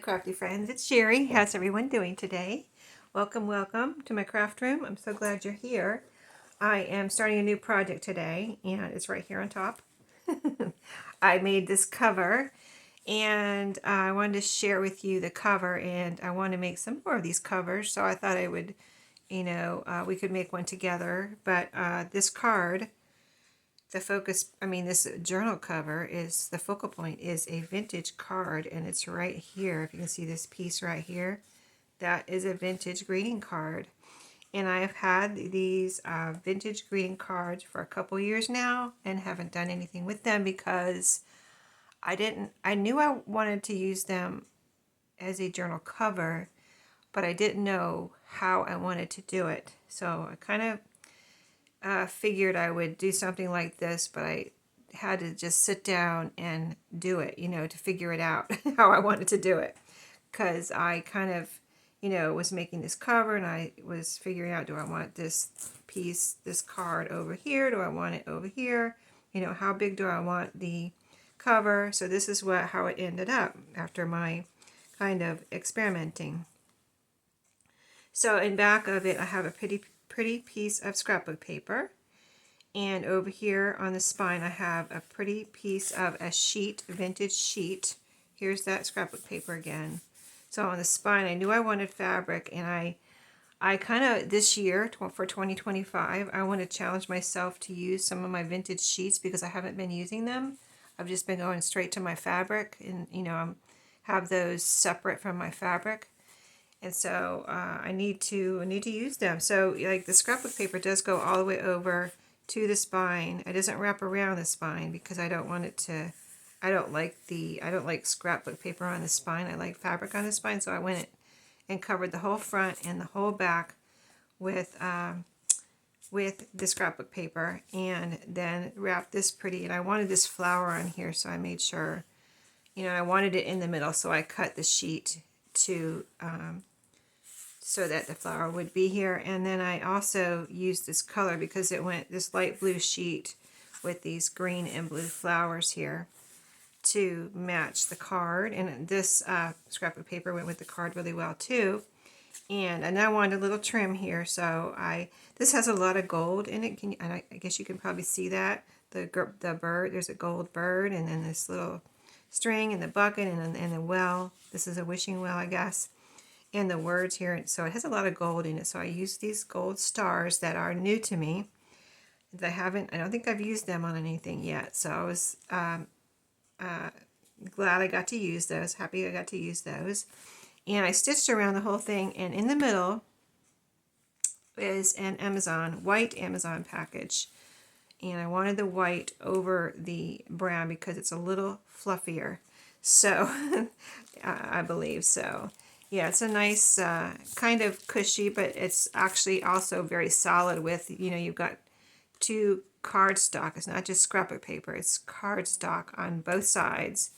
Crafty friends, it's Sheree. How's everyone doing today? Welcome to my craft room. I'm so glad you're here. I am starting a new project today, and it's right here on top. I made this cover, and I wanted to share with you the cover, and I want to make some more of these covers, so I thought I would, we could make one together. But this card, this journal cover is, the focal point is a vintage card, and it's right here. If you can see this piece right here, that is a vintage greeting card. And I have had these vintage greeting cards for a couple years now and haven't done anything with them because I knew I wanted to use them as a journal cover, but I didn't know how I wanted to do it. So I kind of figured I would do something like this, but I had to just sit down and do it, to figure it out how I wanted to do it. Because I kind of, was making this cover and I was figuring out, do I want this piece, this card over here? Do I want it over here? How big do I want the cover? So this is how it ended up after my kind of experimenting. So in back of it, I have a pretty piece of scrapbook paper. And over here on the spine, I have a pretty piece of a sheet, vintage sheet. Here's that scrapbook paper again. So on the spine, I knew I wanted fabric, and I kind of, this year, for 2025, I want to challenge myself to use some of my vintage sheets because I haven't been using them. I've just been going straight to my fabric, and, have those separate from my fabric. And so I need to use them. So like the scrapbook paper does go all the way over to the spine. It doesn't wrap around the spine because I don't want it to. I don't like scrapbook paper on the spine. I like fabric on the spine. So I went and covered the whole front and the whole back with the scrapbook paper, and then wrapped this pretty. And I wanted this flower on here, so I made sure, I wanted it in the middle. So I cut the sheet to so that the flower would be here. And then I also used this color because it went this light blue sheet with these green and blue flowers here to match the card. And this scrapbook paper went with the card really well too. And I wanted a little trim here, so this has a lot of gold in it. I guess you can probably see that the bird. There's a gold bird, and then this little string and the bucket and the well. This is a wishing well, I guess. And the words here, so it has a lot of gold in it. So I used these gold stars that are new to me. I don't think I've used them on anything yet. So I was glad I got to use those. Happy I got to use those. And I stitched around the whole thing. And in the middle is an white Amazon package. And I wanted the white over the brown because it's a little fluffier. So I believe so. Yeah, it's a nice kind of cushy, but it's actually also very solid with, you've got two cardstock. It's not just scrapbook paper, it's cardstock on both sides.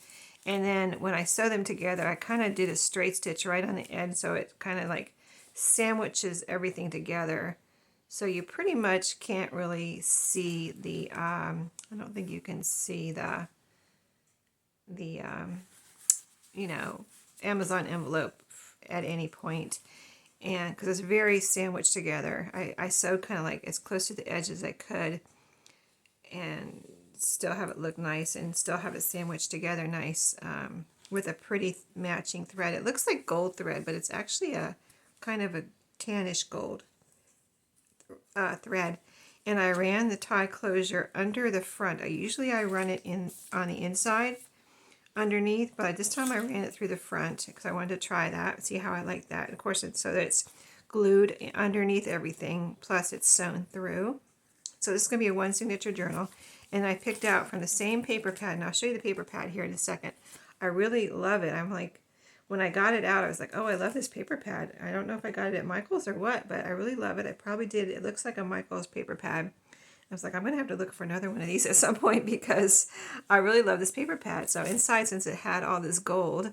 And then when I sew them together, I kind of did a straight stitch right on the end, so it kind of like sandwiches everything together. So you pretty much can't really see the, I don't think you can see the Amazon envelope at any point, and because it's very sandwiched together. I sewed kind of like as close to the edge as I could and still have it look nice and still have it sandwiched together nice, with a pretty matching thread. It looks like gold thread, but it's actually a kind of a tannish gold thread. And I ran the tie closure under the front. I run it on the inside underneath, but this time I ran it through the front because I wanted to try that, see how I like that. Of course, it's so that it's glued underneath everything, plus it's sewn through. So this is going to be a one signature journal, and I picked out from the same paper pad, and I'll show you the paper pad here in a second. I really love it. I'm like, when I got it out, I was like, oh, I love this paper pad. I don't know if I got it at Michael's or what, but I really love it. I probably did. It looks like a Michael's paper pad. I was like, I'm going to have to look for another one of these at some point because I really love this paper pad. So inside, since it had all this gold,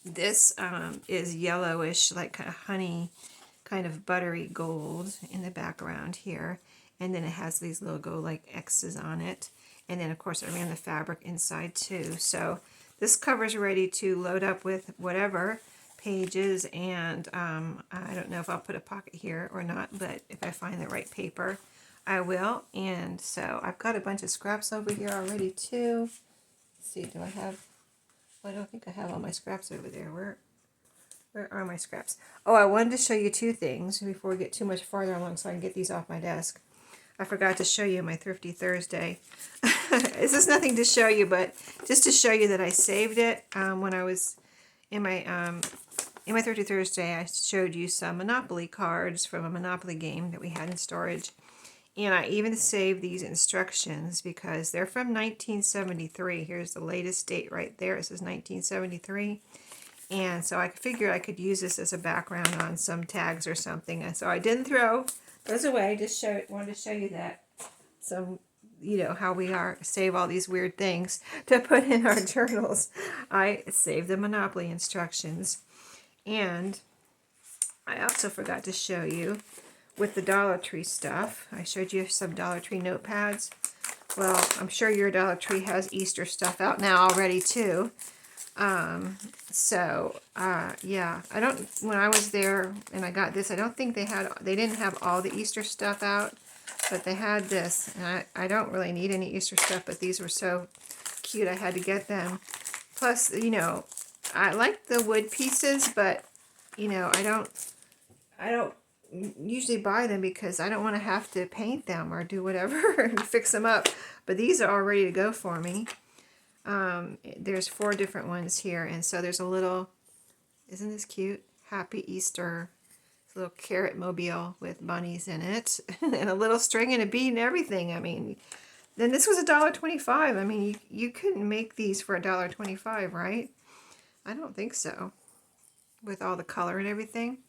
this is yellowish, like kind of honey, kind of buttery gold in the background here. And then it has these little like X's on it. And then, of course, I ran the fabric inside too. So this cover's ready to load up with whatever pages, and I don't know if I'll put a pocket here or not, but if I find the right paper, I will. And so I've got a bunch of scraps over here already too. Let's see, do I have, well, I don't think I have all my scraps over there. Where are my scraps? Oh, I wanted to show you two things before we get too much farther along so I can get these off my desk. I forgot to show you my Thrifty Thursday. This is nothing to show you, but just to show you that I saved it when I was in my Thrifty Thursday. I showed you some Monopoly cards from a Monopoly game that we had in storage, and I even saved these instructions because they're from 1973. Here's the latest date right there. It says 1973. And so I figured I could use this as a background on some tags or something. And so I didn't throw those away. Just wanted to show you that. Some, you know, how we save all these weird things to put in our journals. I saved the Monopoly instructions. And I also forgot to show you with the Dollar Tree stuff. I showed you some Dollar Tree notepads. Well, I'm sure your Dollar Tree has Easter stuff out now already too. Yeah, when I was there and I got this, I don't think they didn't have all the Easter stuff out, but they had this, and I don't really need any Easter stuff, but these were so cute I had to get them. Plus, you know, I like the wood pieces, but, you know, I don't usually buy them because I don't want to have to paint them or do whatever and fix them up, but these are all ready to go for me. There's 4 different ones here, and so there's a little, isn't this cute? Happy Easter. It's a little carrot mobile with bunnies in it, and a little string and a bead and everything. I mean, then this was $1.25. I mean, you couldn't make these for $1.25, right? I don't think so. With all the color and everything.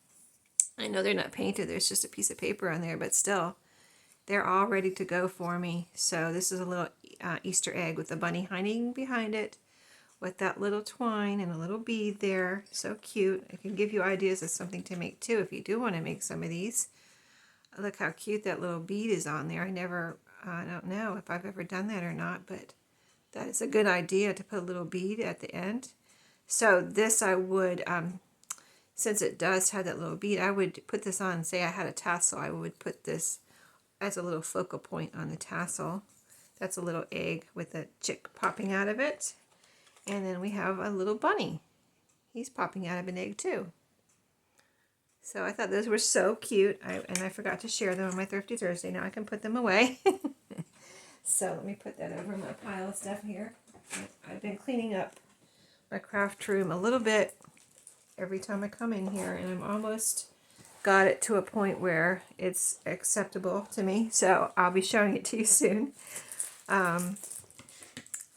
I know they're not painted. There's just a piece of paper on there, but still, they're all ready to go for me. So this is a little Easter egg with the bunny hiding behind it with that little twine and a little bead there. So cute. I can give you ideas of something to make too if you do want to make some of these. Look how cute that little bead is on there. I don't know if I've ever done that or not, but that is a good idea to put a little bead at the end. So this I would, since it does have that little bead, I would put this on, say I had a tassel, I would put this as a little focal point on the tassel. That's a little egg with a chick popping out of it. And then we have a little bunny. He's popping out of an egg too. So I thought those were so cute. And I forgot to share them on my Thrifty Thursday. Now I can put them away. So let me put that over my pile of stuff here. I've been cleaning up my craft room a little bit every time I come in here, and I'm almost got it to a point where it's acceptable to me. So I'll be showing it to you soon.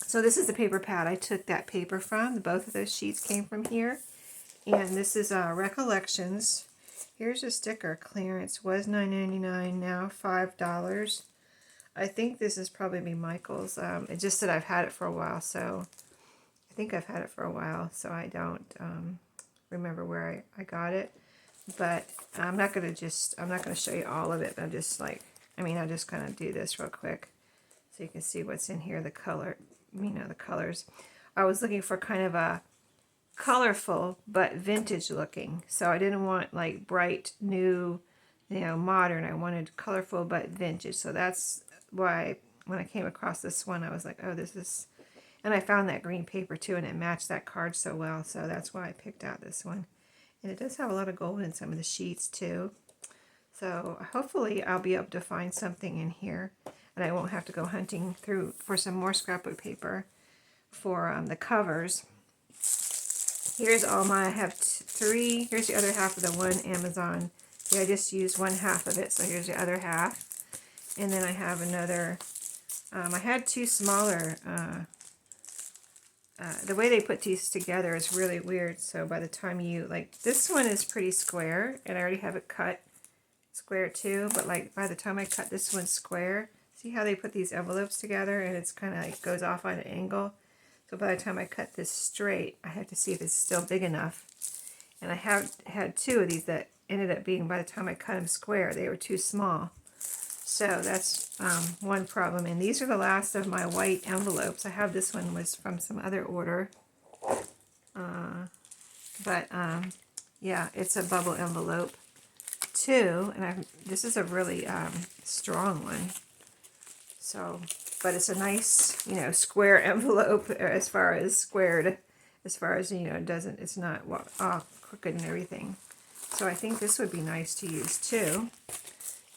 So this is the paper pad I took that paper from. Both of those sheets came from here. And this is Recollections. Here's a sticker. Clearance was $9.99, now $5. I think this is probably Michael's. It's just that I've had it for a while, so I think I've had it for a while, so I don't remember where I got it. But I'm not going to show you all of it, but I'll just kind of do this real quick so you can see what's in here, the color, the colors. I was looking for kind of a colorful but vintage looking, so I didn't want like bright, new, modern. I wanted colorful but vintage, so that's why when I came across this one, I was like, oh, this is, and I found that green paper too, and it matched that card so well, so that's why I picked out this one. And it does have a lot of gold in some of the sheets too. So hopefully I'll be able to find something in here, and I won't have to go hunting through for some more scrapbook paper for the covers. Here's all I have 3. Here's the other half of the one Amazon. See, I just used one half of it, so here's the other half. And then I have another, I had 2 smaller, the way they put these together is really weird. So by the time this one is pretty square, and I already have it cut square too, but like by the time I cut this one square, see how they put these envelopes together and it's kind of like goes off on an angle. So by the time I cut this straight, I have to see if it's still big enough. And I have had 2 of these that ended up being, by the time I cut them square, they were too small. So that's one problem. And these are the last of my white envelopes. I have this one was from some other order. But yeah, it's a bubble envelope too, and this is a really strong one. So, but it's a nice, you know, square envelope as far as squared, as far as, you know, it's not crooked and everything. So I think this would be nice to use too.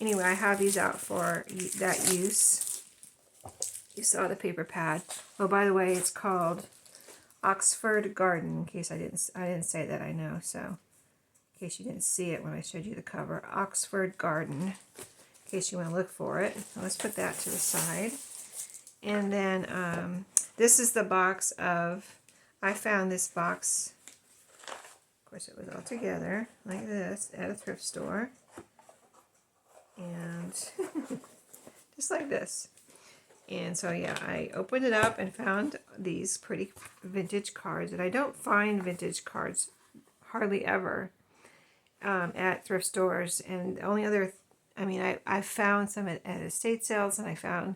Anyway, I have these out for that use. You saw the paper pad. Oh, by the way, it's called Oxford Garden, in case I didn't say that, I know, so in case you didn't see it when I showed you the cover. Oxford Garden, in case you want to look for it. Let's put that to the side. And then this is the box of, I found this box, of course it was all together like this at a thrift store, and just like this. And so yeah, I opened it up and found these pretty vintage cards, and I don't find vintage cards hardly ever at thrift stores. And the only other, I mean, I found some at estate sales, and I found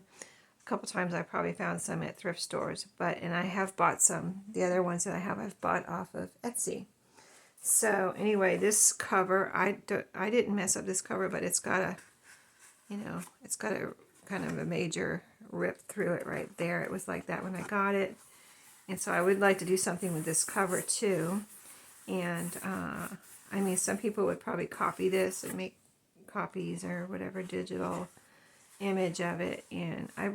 a couple times I probably found some at thrift stores, and I have bought some. The other ones that I've bought off of Etsy. So anyway, this cover, I didn't mess up this cover, but it's got a, you know, it's got a kind of a major rip through it right there. It was like that when I got it. And so I would like to do something with this cover too. And I mean, some people would probably copy this and make copies or whatever, digital image of it. And I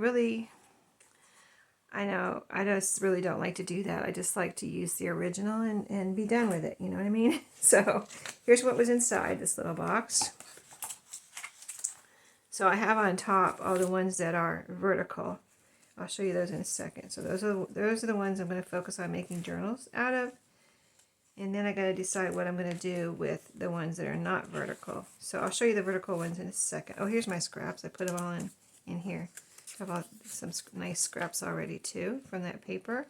know, I just really don't like to do that. I just like to use the original and be done with it. You know what I mean? So here's what was inside this little box. So I have on top all the ones that are vertical. I'll show you those in a second. So those are the ones I'm going to focus on making journals out of. And then I got to decide what I'm going to do with the ones that are not vertical. So I'll show you the vertical ones in a second. Oh, here's my scraps. I put them all in here. I have some nice scraps already too from that paper.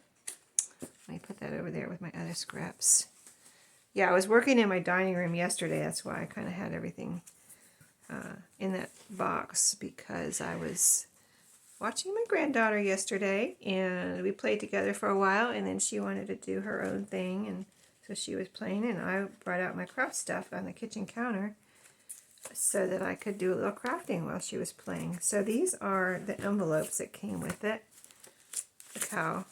Let me put that over there with my other scraps. Yeah, I was working in my dining room yesterday. That's why I kind of had everything in that box, because I was watching my granddaughter yesterday, and we played together for a while, and then she wanted to do her own thing, and so she was playing, and I brought out my craft stuff on the kitchen counter so that I could do a little crafting while she was playing. So these are the envelopes that came with it. Look how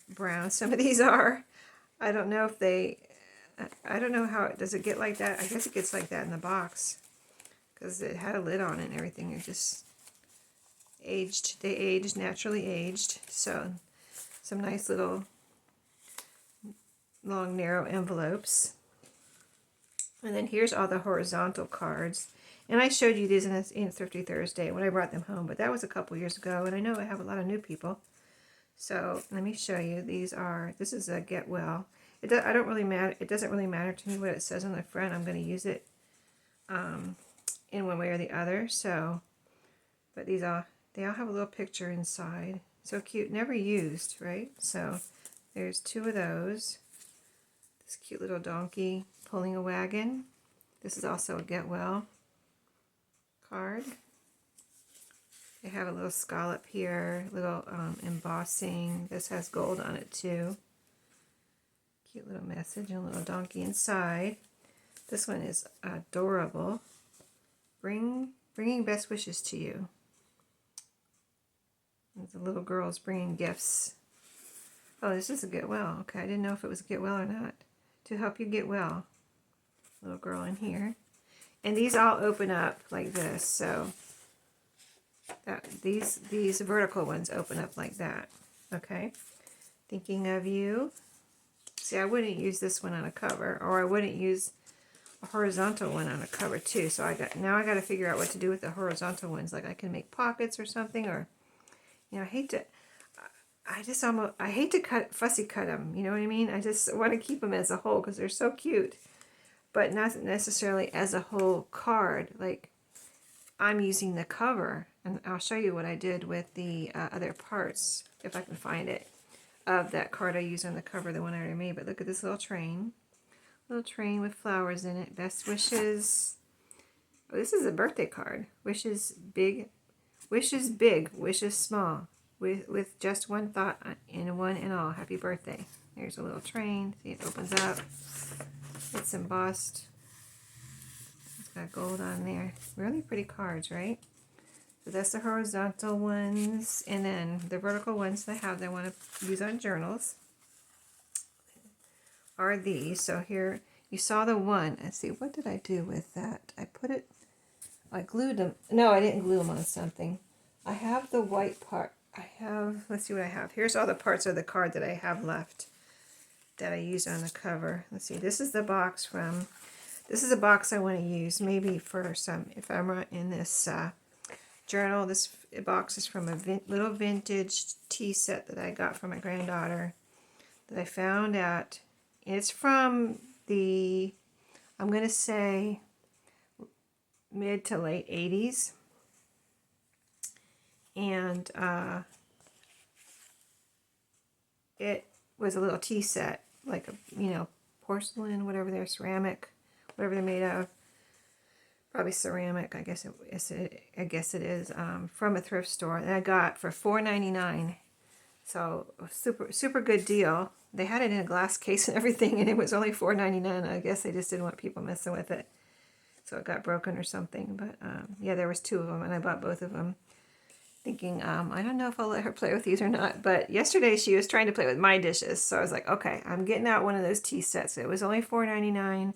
brown some of these are. I don't know if I don't know how does it get like that? I guess it gets like that in the box, because it had a lid on it and everything. It just aged. They aged, naturally aged. So some nice little long narrow envelopes. And then here's all the horizontal cards. And I showed you these in Thrifty Thursday when I brought them home, but that was a couple years ago, and I know I have a lot of new people. So let me show you. This is a Get Well. It doesn't really matter to me what it says on the front. I'm going to use it in one way or the other. So, but they all have a little picture inside. So cute, never used, right? So there's two of those. This cute little donkey pulling a wagon. This is also a Get Well card. They have a little scallop here, little embossing. This has gold on it too. Cute little message and a little donkey inside. This one is adorable. Bringing best wishes to you. The little girl's bringing gifts. Oh, this is a Get Well. Okay, I didn't know if it was Get Well or not. To help you get well. Little girl in here. And these all open up like this. So these vertical ones open up like that. Okay. Thinking of you. See, I wouldn't use this one on a cover, or I wouldn't use a horizontal one on a cover too. So now I got to figure out what to do with the horizontal ones. Like I can make pockets or something, or I hate to fussy cut them. You know what I mean? I just want to keep them as a whole because they're so cute, but not necessarily as a whole card. Like I'm using the cover, and I'll show you what I did with the other parts if I can find it of that card I used on the cover, the one I already made. But look at this little train with flowers in it. Best wishes. Oh, this is a birthday card. Wishes big, wishes small. With just one thought in one and all. Happy birthday. Here's a little train. See, it opens up. It's embossed. It's got gold on there. Really pretty cards, right? So that's the horizontal ones. And then the vertical ones that I have that I want to use on journals are these. So here, you saw the one. Let's see, what did I do with that? I glued them. No, I didn't glue them on something. I have the white part. Let's see what I have. Here's all the parts of the card that I have left that I used on the cover. Let's see, this is the box this is a box I want to use maybe for some ephemera in this journal. This box is from a little vintage tea set that I got from my granddaughter that I found at, it's from the, I'm going to say, mid to late 80s. And it was a little tea set, like a, porcelain, whatever they're, ceramic, whatever they're made of. Probably ceramic, I guess it is, from a thrift store that I got for $4.99. So super good deal. They had it in a glass case and everything, and it was only $4.99. I guess they just didn't want people messing with it, so it got broken or something. But yeah, there was 2 of them, and I bought both of them, thinking I don't know if I'll let her play with these or not. But yesterday she was trying to play with my dishes, so I was like, okay, I'm getting out one of those tea sets. It was only $4.99.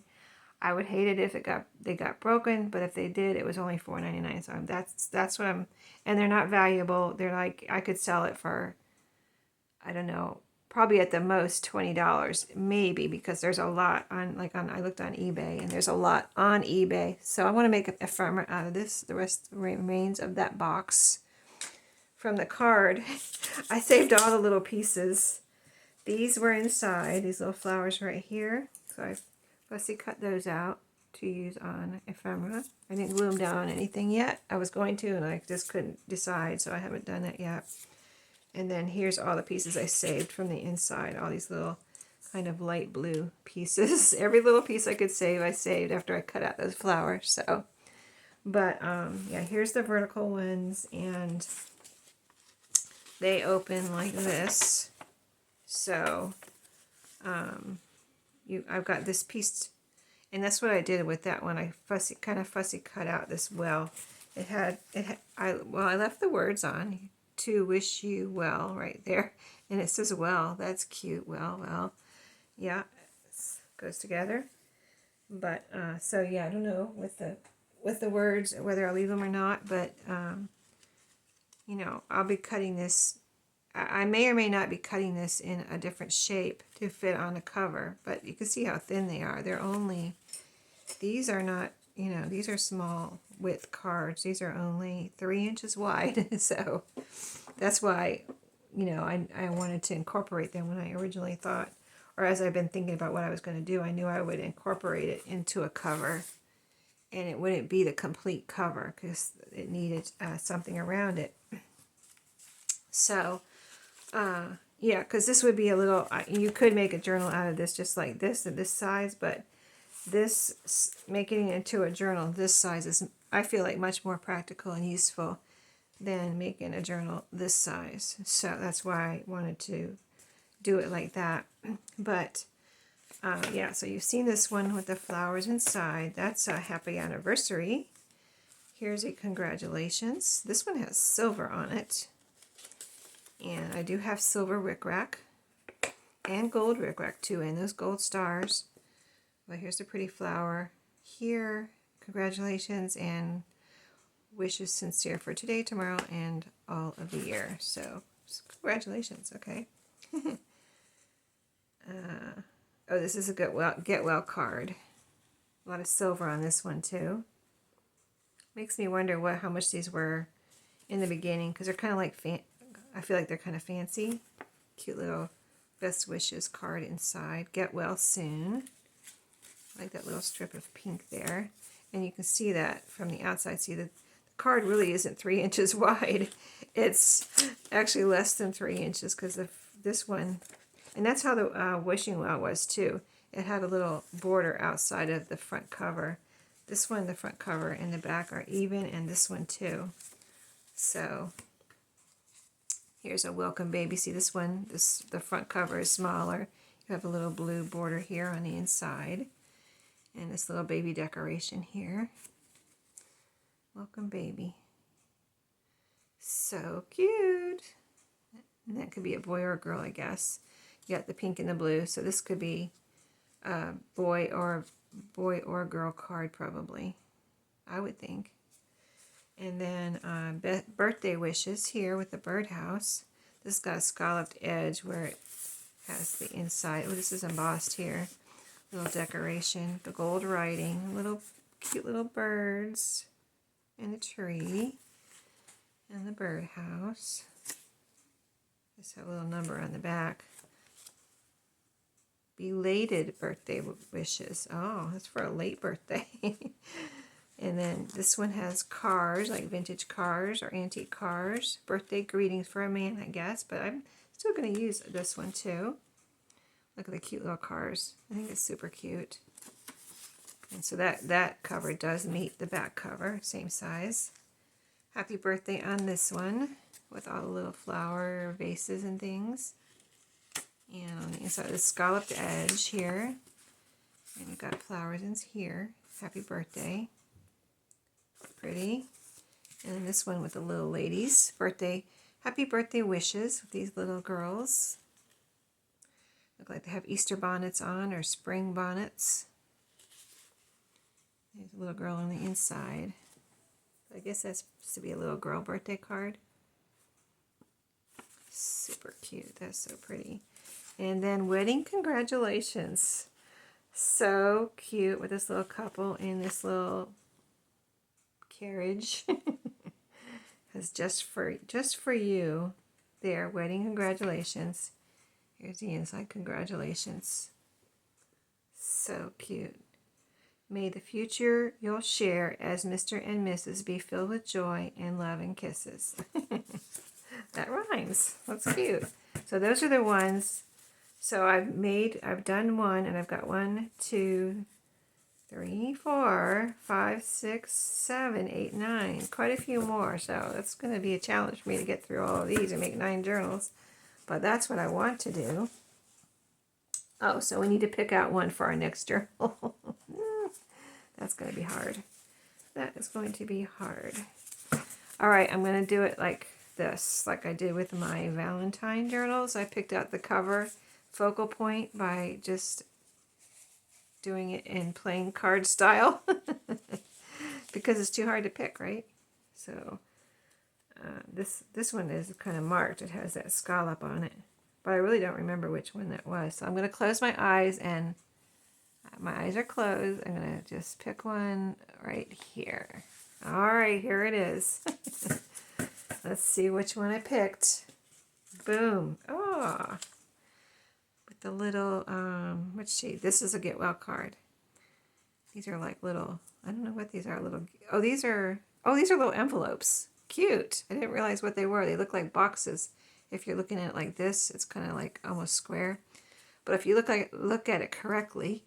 I would hate it if they got broken, but if they did, it was only $4.99. So that's what I'm, and they're not valuable. They're like, I could sell it for, I don't know, probably at the most $20, maybe, because there's a lot I looked on eBay, and there's a lot on eBay. So I want to make an ephemera out of this. The rest remains of that box from the card. I saved all the little pieces. These were inside, these little flowers right here. So I fussy cut those out to use on ephemera. I didn't glue them down on anything yet. I was going to, and I just couldn't decide, so I haven't done that yet. And then here's all the pieces I saved from the inside, all these little kind of light blue pieces. Every little piece I could save, I saved after I cut out those flowers. So, but yeah, here's the vertical ones, and they open like this. So I've got this piece, and that's what I did with that one. I kind of fussy cut out this well. I left the words on, to wish you well, right there, and it says well. That's cute. Well, yeah, it goes together. But so yeah, I don't know with the words whether I'll leave them or not, but I'll be cutting this. I may or may not be cutting this in a different shape to fit on the cover, but you can see how thin they are. These are not, these are small width cards. These are only 3 inches wide. So that's why, I wanted to incorporate them when I originally thought, or as I've been thinking about what I was going to do, I knew I would incorporate it into a cover, and it wouldn't be the complete cover because it needed something around it. So, yeah, because this would be a little, you could make a journal out of this just like this at this size, but making it into a journal this size is, I feel like, much more practical and useful than making a journal this size. So that's why I wanted to do it like that. But yeah, so you've seen this one with the flowers inside. That's a happy anniversary. Here's a congratulations. This one has silver on it. And I do have silver rickrack and gold rickrack too, and those gold stars. Well, here's a pretty flower here. Congratulations and wishes sincere for today, tomorrow, and all of the year. So, congratulations, okay. Oh, this is a get well card. A lot of silver on this one too. Makes me wonder how much these were in the beginning, because they're kind of like I feel like they're kind of fancy. Cute little best wishes card inside. Get well soon. I like that little strip of pink there. And you can see that from the outside. See, the card really isn't 3 inches wide. It's actually less than 3 inches because of this one. And that's how the wishing well was too. It had a little border outside of the front cover. This one, the front cover and the back are even, and this one too. So here's a welcome baby. See this one, the front cover is smaller, You have a little blue border here on the inside. And this little baby decoration here. Welcome, baby. So cute. And that could be a boy or a girl, I guess. You got the pink and the blue, so this could be a boy or girl card, probably, I would think. And then birthday wishes here with the birdhouse. This has got a scalloped edge where it has the inside. Oh, this is embossed here. Little decoration, the gold writing, little cute little birds, and a tree, and the birdhouse. Just have a little number on the back. Belated birthday wishes. Oh, that's for a late birthday. And then this one has cars, like vintage cars or antique cars. Birthday greetings for a man, I guess, but I'm still going to use this one too. Look at the cute little cars. I think it's super cute. And so that cover does meet the back cover, same size. Happy birthday on this one with all the little flower vases and things. And on the inside, the scalloped edge here. And you've got flowers in here. Happy birthday. Pretty. And then this one with the little ladies. Happy birthday wishes with these little girls. Look like they have Easter bonnets on or spring bonnets. There's a little girl on the inside. I guess that's supposed to be a little girl birthday card. Super cute. That's so pretty. And then wedding congratulations. So cute with this little couple in this little carriage. It's just for you. There, wedding congratulations. Here's the inside, congratulations. So cute. May the future you'll share as Mr. and Mrs. be filled with joy and love and kisses. That rhymes. That's cute. So those are the ones. So I've done one, and I've got 1, 2, 3, 4, 5, 6, 7, 8, 9. Quite a few more. So that's going to be a challenge for me to get through all of these and make 9 journals. But that's what I want to do. Oh, so we need to pick out one for our next journal. That's going to be hard. That is going to be hard. All right, I'm going to do it like this, like I did with my Valentine journals. I picked out the cover focal point by just doing it in plain card style because it's too hard to pick, right? So this one is kind of marked. It has that scallop on it, but I really don't remember which one that was. So I'm going to close my eyes, and my eyes are closed. I'm going to just pick one right here. All right, here it is. Let's see which one I picked. Boom. Oh, with the little, let's see. This is a get well card. These are like little, I don't know what these are. These are little envelopes. Cute. I didn't realize what they were. They look like boxes. If you're looking at it like this, it's kind of like almost square. But if you look at it correctly,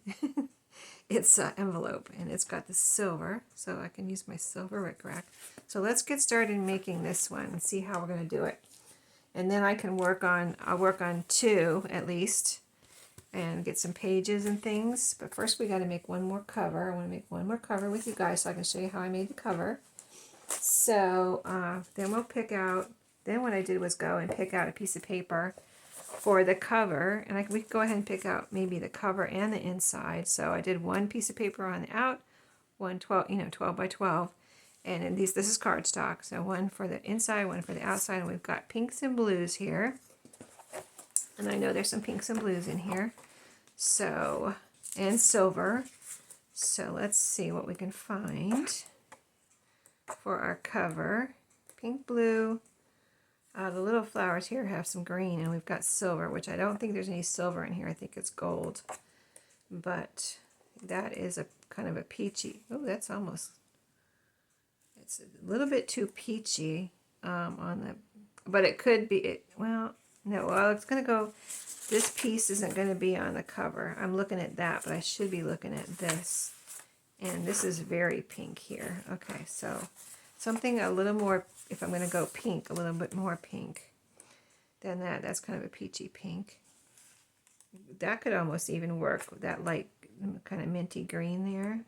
it's an envelope, and it's got the silver, so I can use my silver Rick Rack. So let's get started making this one and see how we're going to do it. And then I'll work on 2 at least and get some pages and things. But first we got to make one more cover. I want to make one more cover with you guys so I can show you how I made the cover. So then we'll pick out, then what I did was go and pick out a piece of paper for the cover, and we can go ahead and pick out maybe the cover and the inside. So I did one piece of paper on the out, 12 by 12, and this is cardstock. So one for the inside, one for the outside, and we've got pinks and blues here. And I know there's some pinks and blues in here. So, and silver. So let's see what we can find for our cover. Pink, blue. The little flowers here have some green, and we've got silver, which I don't think there's any silver in here. I think it's gold. But that is a kind of a peachy. Oh, that's almost, it's a little bit too peachy on the, but it could be, well, it's going to go, this piece isn't going to be on the cover. I'm looking at that, but I should be looking at this. And this is very pink here. Okay, so something a little more, if I'm going to go pink, a little bit more pink than that. That's kind of a peachy pink. that could almost even work with that light kind of minty green there.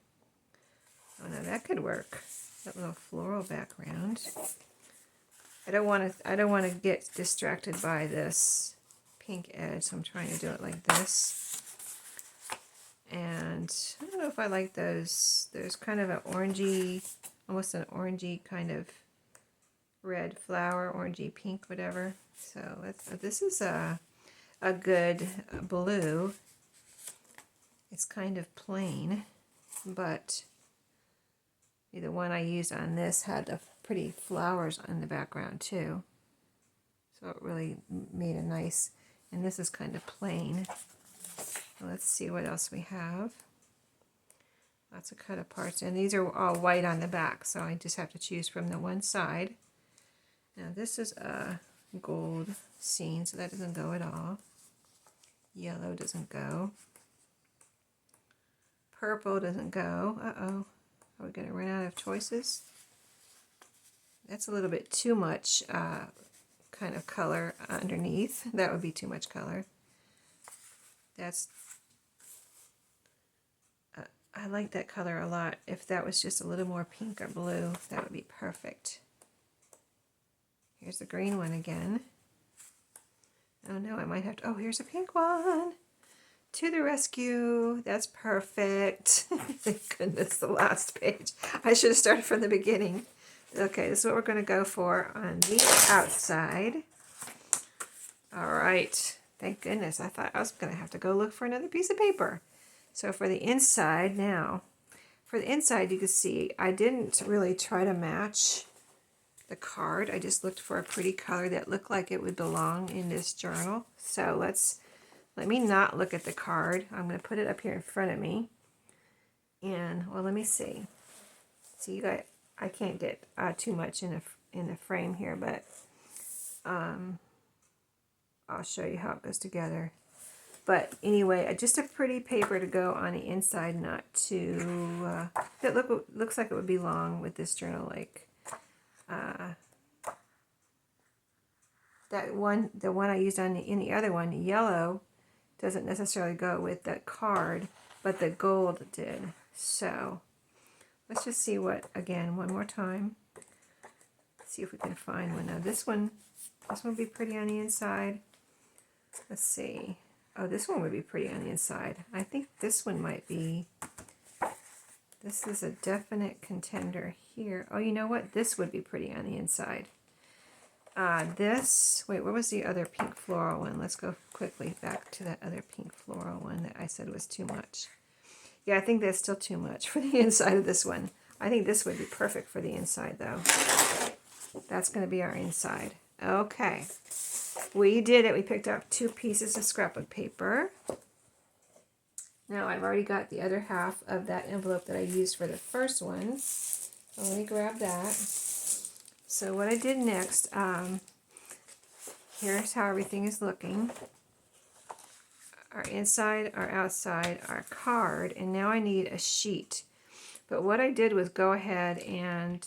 Oh no, that could work. That little floral background. I don't want to get distracted by this pink edge, so I'm trying to do it like this. And I don't know if I like those. There's kind of an orangey, almost an orangey kind of red flower, orangey pink, whatever. So this is a good blue. It's kind of plain, but the one I used on this had the pretty flowers in the background too. So it really made a nice, and this is kind of plain. Let's see what else we have. Lots of cut aparts, and these are all white on the back, so I just have to choose from the one side. Now this is a gold scene, so that doesn't go at all. Yellow doesn't go. Purple doesn't go. Uh-oh. Are we going to run out of choices? That's a little bit too much kind of color underneath. That would be too much color. That's I like that color a lot. If that was just a little more pink or blue, that would be perfect. Here's the green one again. Oh no, I might have to, oh, here's a pink one. To the rescue. That's perfect. Thank goodness, the last page. I should have started from the beginning. Okay, this is what we're going to go for on the outside. All right. Thank goodness. I thought I was going to have to go look for another piece of paper. So for the inside now, for the inside you can see I didn't really try to match the card. I just looked for a pretty color that looked like it would belong in this journal. So let me not look at the card. I'm going to put it up here in front of me. And, well, let me see. See, you guys, I can't get too much in the frame here, but I'll show you how it goes together. But anyway, just a pretty paper to go on the inside, not too, it looks like it would belong with this journal, like that one, the one I used in the other one, yellow, doesn't necessarily go with that card, but the gold did. So let's just see what, again, one more time. See if we can find one. Now this one would be pretty on the inside. Let's see. Oh, this one would be pretty on the inside. I think this one might be, this is a definite contender here. Oh, you know what? This would be pretty on the inside. Wait, where was the other pink floral one? Let's go quickly back to that other pink floral one that I said was too much. Yeah, I think that's still too much for the inside of this one. I think this would be perfect for the inside, though. That's going to be our inside. Okay. We did it. We picked up 2 pieces of scrapbook paper. Now I've already got the other half of that envelope that I used for the first one. So let me grab that. So what I did next, here's how everything is looking. Our inside, our outside, our card, and now I need a sheet. But what I did was go ahead and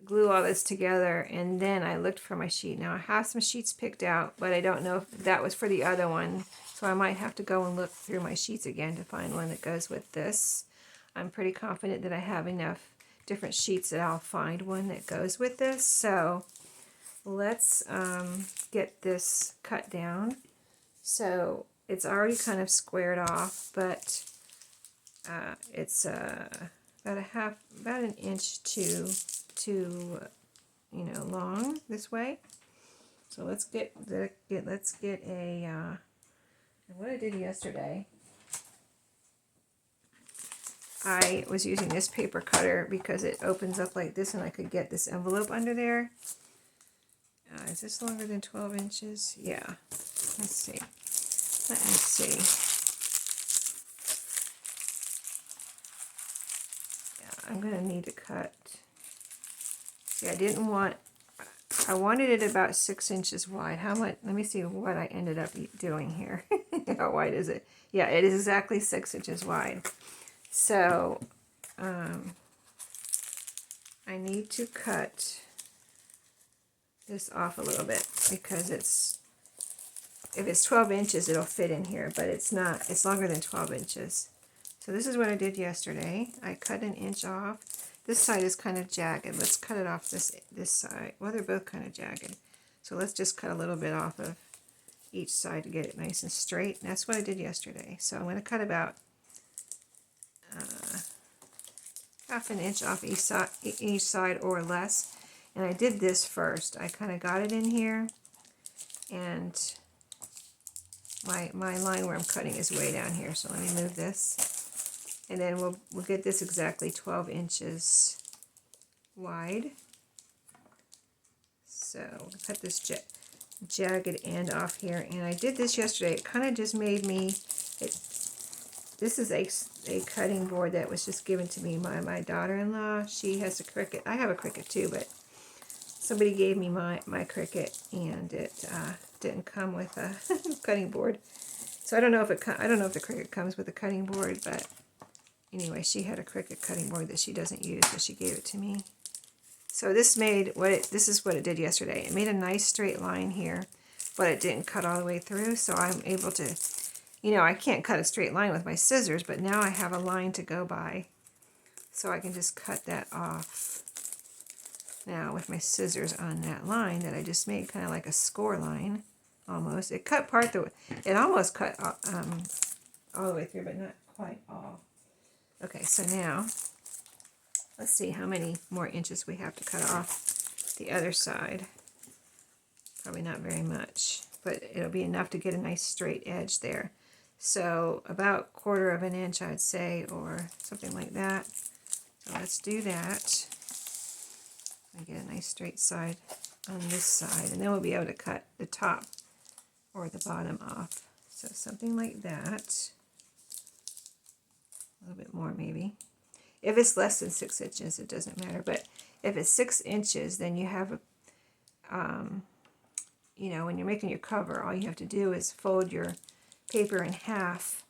glue all this together, and then I looked for my sheet. Now I have some sheets picked out, but I don't know if that was for the other one, so I might have to go and look through my sheets again to find one that goes with this. I'm pretty confident that I have enough different sheets that I'll find one that goes with this. So let's get this cut down. So it's already kind of squared off, but it's about an inch to long this way. So let's get a what I did yesterday. I was using this paper cutter because it opens up like this, and I could get this envelope under there. Is this longer than 12 inches? Yeah. Let's see. Let me see. Yeah, I'm going to need to cut. See, I wanted it about 6 inches wide. How much? Let me see what I ended up doing here. How wide is it? Yeah, it is exactly 6 inches wide. So, I need to cut this off a little bit because it's if it's 12 inches, it'll fit in here, but it's not. It's longer than 12 inches. So this is what I did yesterday. I cut an inch off. This side is kind of jagged. Let's cut it off this side. Well, they're both kind of jagged. So let's just cut a little bit off of each side to get it nice and straight. And that's what I did yesterday. So I'm going to cut about half an inch off each side or less. And I did this first. I kind of got it in here, and my line where I'm cutting is way down here. So let me move this, and then we'll get this exactly 12 inches wide. So we'll cut this jagged end off here, and I did this yesterday. It kind of just made me. This is a cutting board that was just given to me by my daughter-in-law. She has a Cricut. I have a Cricut too, but somebody gave me my Cricut, and it didn't come with a cutting board. So I don't know if I don't know if the Cricut comes with a cutting board, but anyway, she had a Cricut cutting board that she doesn't use, so she gave it to me. So this is what it did yesterday. It made a nice straight line here, but it didn't cut all the way through. So I'm able to, I can't cut a straight line with my scissors, but now I have a line to go by. So I can just cut that off now with my scissors on that line that I just made, kind of like a score line almost. It cut it almost cut all the way through, but not quite all. Okay, so now let's see how many more inches we have to cut off the other side. Probably not very much, but it'll be enough to get a nice straight edge there. So about 1/4 of an inch, I'd say, or something like that. So let's do that. I get a nice straight side on this side, and then we'll be able to cut the top or the bottom off. So something like that. A little bit more maybe. If it's less than 6 inches, it doesn't matter. But if it's 6 inches, then you have when you're making your cover, all you have to do is fold your paper in half,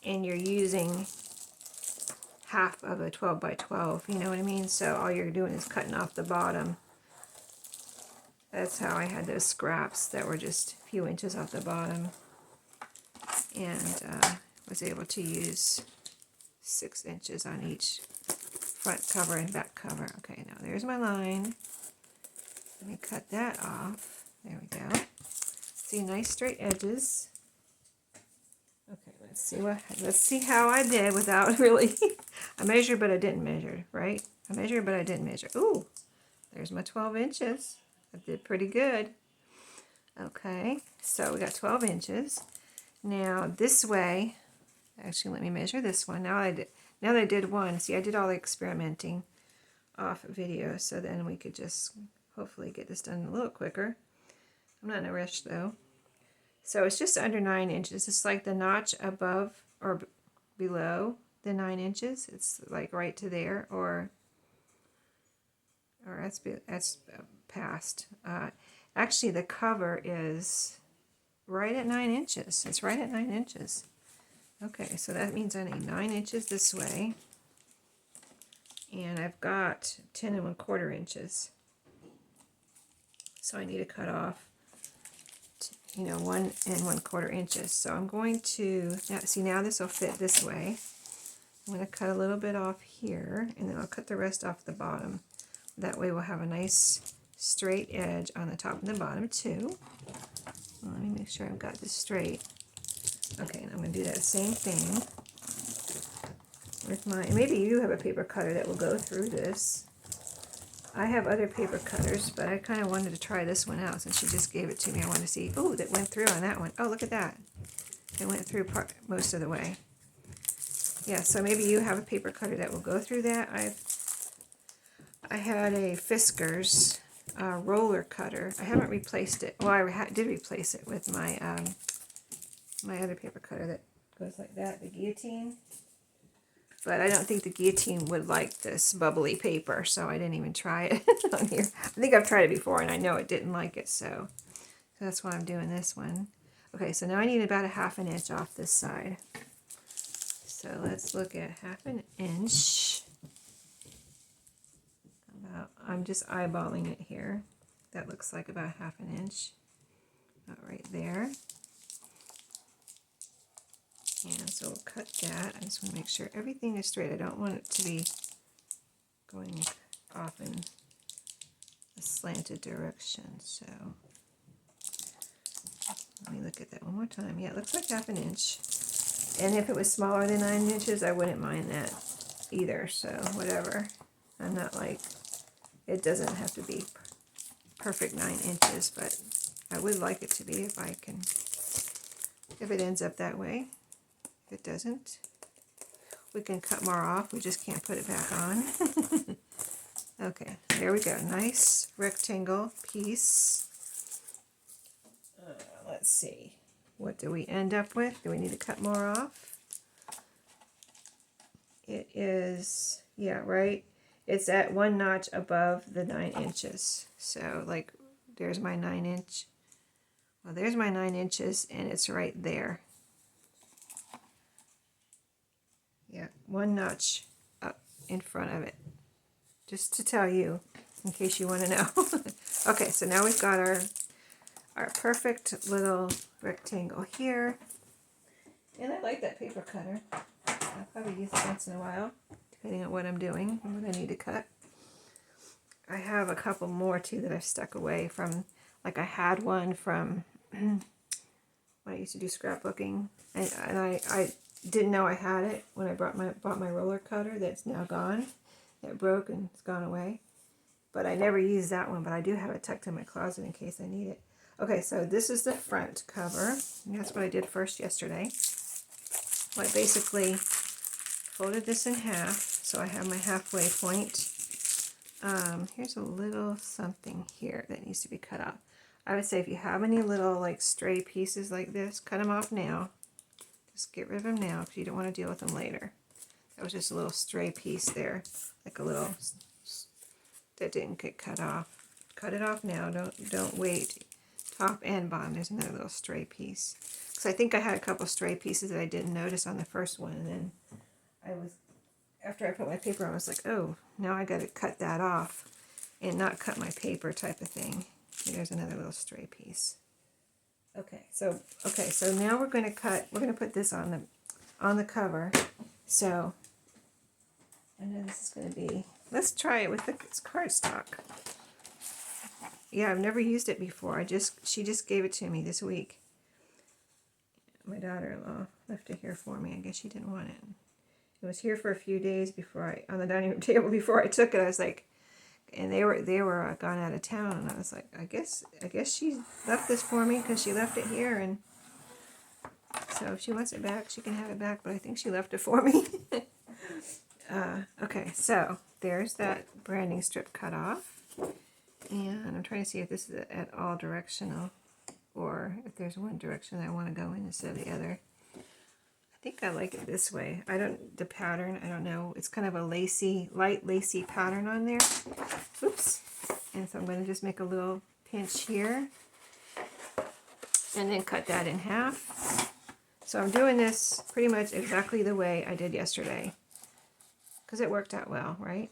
and you're using half of a 12 by 12, you know what I mean? So all you're doing is cutting off the bottom. That's how I had those scraps that were just a few inches off the bottom, and was able to use 6 inches on each front cover and back cover. Okay, now there's my line. Let me cut that off. There we go. See, nice straight edges. Okay, let's see how I did without really. I measured, but I didn't measure, right? I measured, but I didn't measure. Ooh, there's my 12 inches. I did pretty good. Okay, so we got 12 inches. Now this way, actually, let me measure this one. Now that I did one, see, I did all the experimenting off video, so then we could just hopefully get this done a little quicker. I'm not in a rush though. So it's just under 9 inches. It's like the notch above or below the 9 inches. It's like right to there, or that's past. Actually, the cover is right at 9 inches. It's right at 9 inches. Okay, so that means I need 9 inches this way, and I've got 10 1/4 inches. So I need to cut off 1 1/4 inches. So I'm going to, now this will fit this way. I'm going to cut a little bit off here, and then I'll cut the rest off the bottom. That way we'll have a nice straight edge on the top and the bottom too. Let me make sure I've got this straight. Okay, and I'm going to do that same thing with and maybe you have a paper cutter that will go through this. I have other paper cutters, but I kind of wanted to try this one out since she just gave it to me. I wanted to see, oh, that went through on that one. Oh, look at that. It went through most of the way. Yeah, so maybe you have a paper cutter that will go through that. I had a Fiskars roller cutter. I haven't replaced it. Well, I did replace it with my my other paper cutter that goes like that, the guillotine. But I don't think the guillotine would like this bubbly paper, so I didn't even try it on here. I think I've tried it before, and I know it didn't like it, so that's why I'm doing this one. Okay, so now I need about a 1/2 inch off this side. So let's look at 1/2 inch. I'm just eyeballing it here. That looks like about 1/2 inch. About right there. And so we'll cut that. I just want to make sure everything is straight. I don't want it to be going off in a slanted direction. So let me look at that one more time. Yeah, it looks like 1/2 inch. And if it was smaller than 9 inches, I wouldn't mind that either. So whatever. I'm not like, it doesn't have to be perfect 9 inches, but I would like it to be if I can, if it ends up that way. If it doesn't, we can cut more off. We just can't put it back on. Okay, there we go. Nice rectangle piece. Let's see. What do we end up with? Do we need to cut more off? It is, yeah, right? It's at 1 notch above the 9 inches. So, like, there's my 9 inch. Well, there's my 9 inches, and it's right there. Yeah, 1 notch up in front of it. Just to tell you, in case you want to know. Okay, so now we've got our perfect little rectangle here. And I like that paper cutter. I'll probably use it once in a while, depending on what I'm doing and what I need to cut. I have a couple more too that I've stuck away from, like I had one from when I used to do scrapbooking, and I didn't know I had it when I bought my roller cutter that's now gone. It broke and it's gone away. But I never used that one, but I do have it tucked in my closet in case I need it. Okay, so this is the front cover. And that's what I did first yesterday. Well, I basically folded this in half, so I have my halfway point. Here's a little something here that needs to be cut off. I would say if you have any little like stray pieces like this, cut them off now. Just get rid of them now because you don't want to deal with them later. That was just a little stray piece there, like a little that didn't get cut off. Cut it off now. Don't wait. Top and bottom. There's another little stray piece. Because I think I had a couple stray pieces that I didn't notice on the first one, and then after I put my paper on, I was like, oh, now I got to cut that off and not cut my paper type of thing. There's another little stray piece. Okay, so now we're going to put this on the cover. So I know this is going to be, let's try it with this cardstock. Yeah, I've never used it before. She just gave it to me this week. My daughter-in-law left it here for me. I guess she didn't want it. It was here for a few days on the dining room table before I took it. I was like, and they were gone out of town, and I was like, I guess she left this for me because she left it here, and so if she wants it back, she can have it back. But I think she left it for me. Okay, so there's that branding strip cut off. And I'm trying to see if this is at all directional or if there's one direction I want to go in instead of the other. I think I like it this way. The pattern, I don't know. It's kind of a light lacy pattern on there. Oops. And so I'm going to just make a little pinch here and then cut that in half. So I'm doing this pretty much exactly the way I did yesterday because it worked out well, right?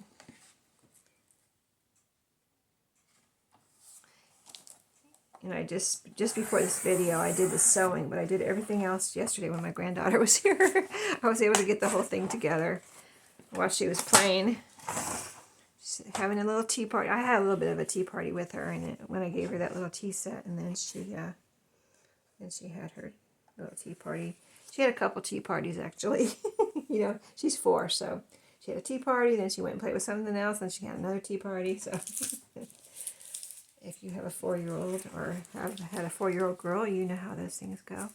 And I just before this video, I did the sewing, but I did everything else yesterday when my granddaughter was here. I was able to get the whole thing together while she was playing. She's having a little tea party. I had a little bit of a tea party with her, and when I gave her that little tea set, and then she had her little tea party. She had a couple tea parties actually. You know, she's 4, so she had a tea party, then she went and played with something else, then she had another tea party. So. If you have a 4-year-old or have had a 4-year-old girl, you know how those things go.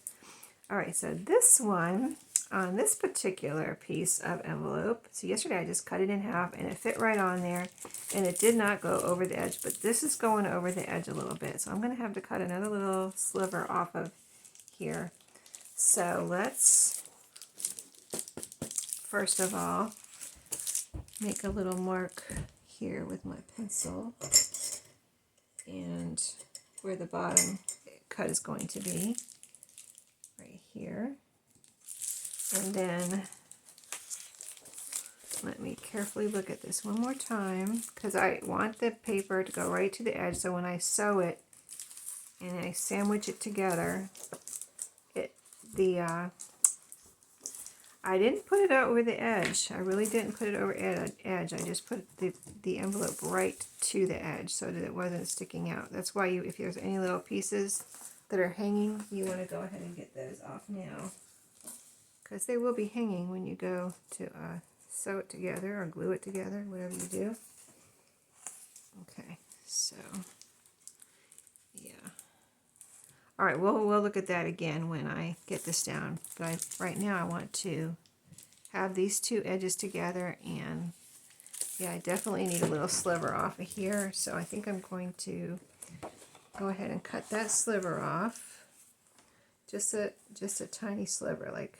All right, so this one, on this particular piece of envelope, so yesterday I just cut it in half and it fit right on there and it did not go over the edge, but this is going over the edge a little bit. So I'm going to have to cut another little sliver off of here. So let's, first of all, make a little mark here with my pencil. And where the bottom cut is going to be, right here. And then let me carefully look at this one more time because I want the paper to go right to the edge, so when I sew it and I sandwich it together, I didn't put it over the edge. I really didn't put it over edge. I just put the envelope right to the edge so that it wasn't sticking out. That's why you, if there's any little pieces that are hanging, you want to go ahead and get those off now, because they will be hanging when you go to sew it together or glue it together, whatever you do. Okay, so yeah. All right, we'll look at that again when I get this down. But right now I want to have these two edges together, and yeah, I definitely need a little sliver off of here. So I think I'm going to go ahead and cut that sliver off. Just a tiny sliver, like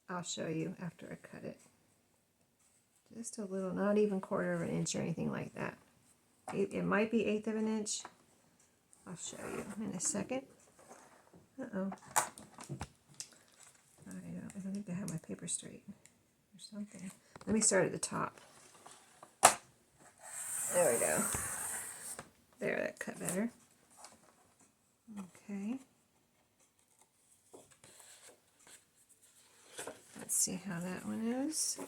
I'll show you after I cut it. Just a little, not even 1/4 of an inch or anything like that. It might be 1/8 of an inch. I'll show you in a second. Uh-oh. I don't think I have my paper straight or something. Let me start at the top. There we go. There, that cut better. Okay. Let's see how that one is.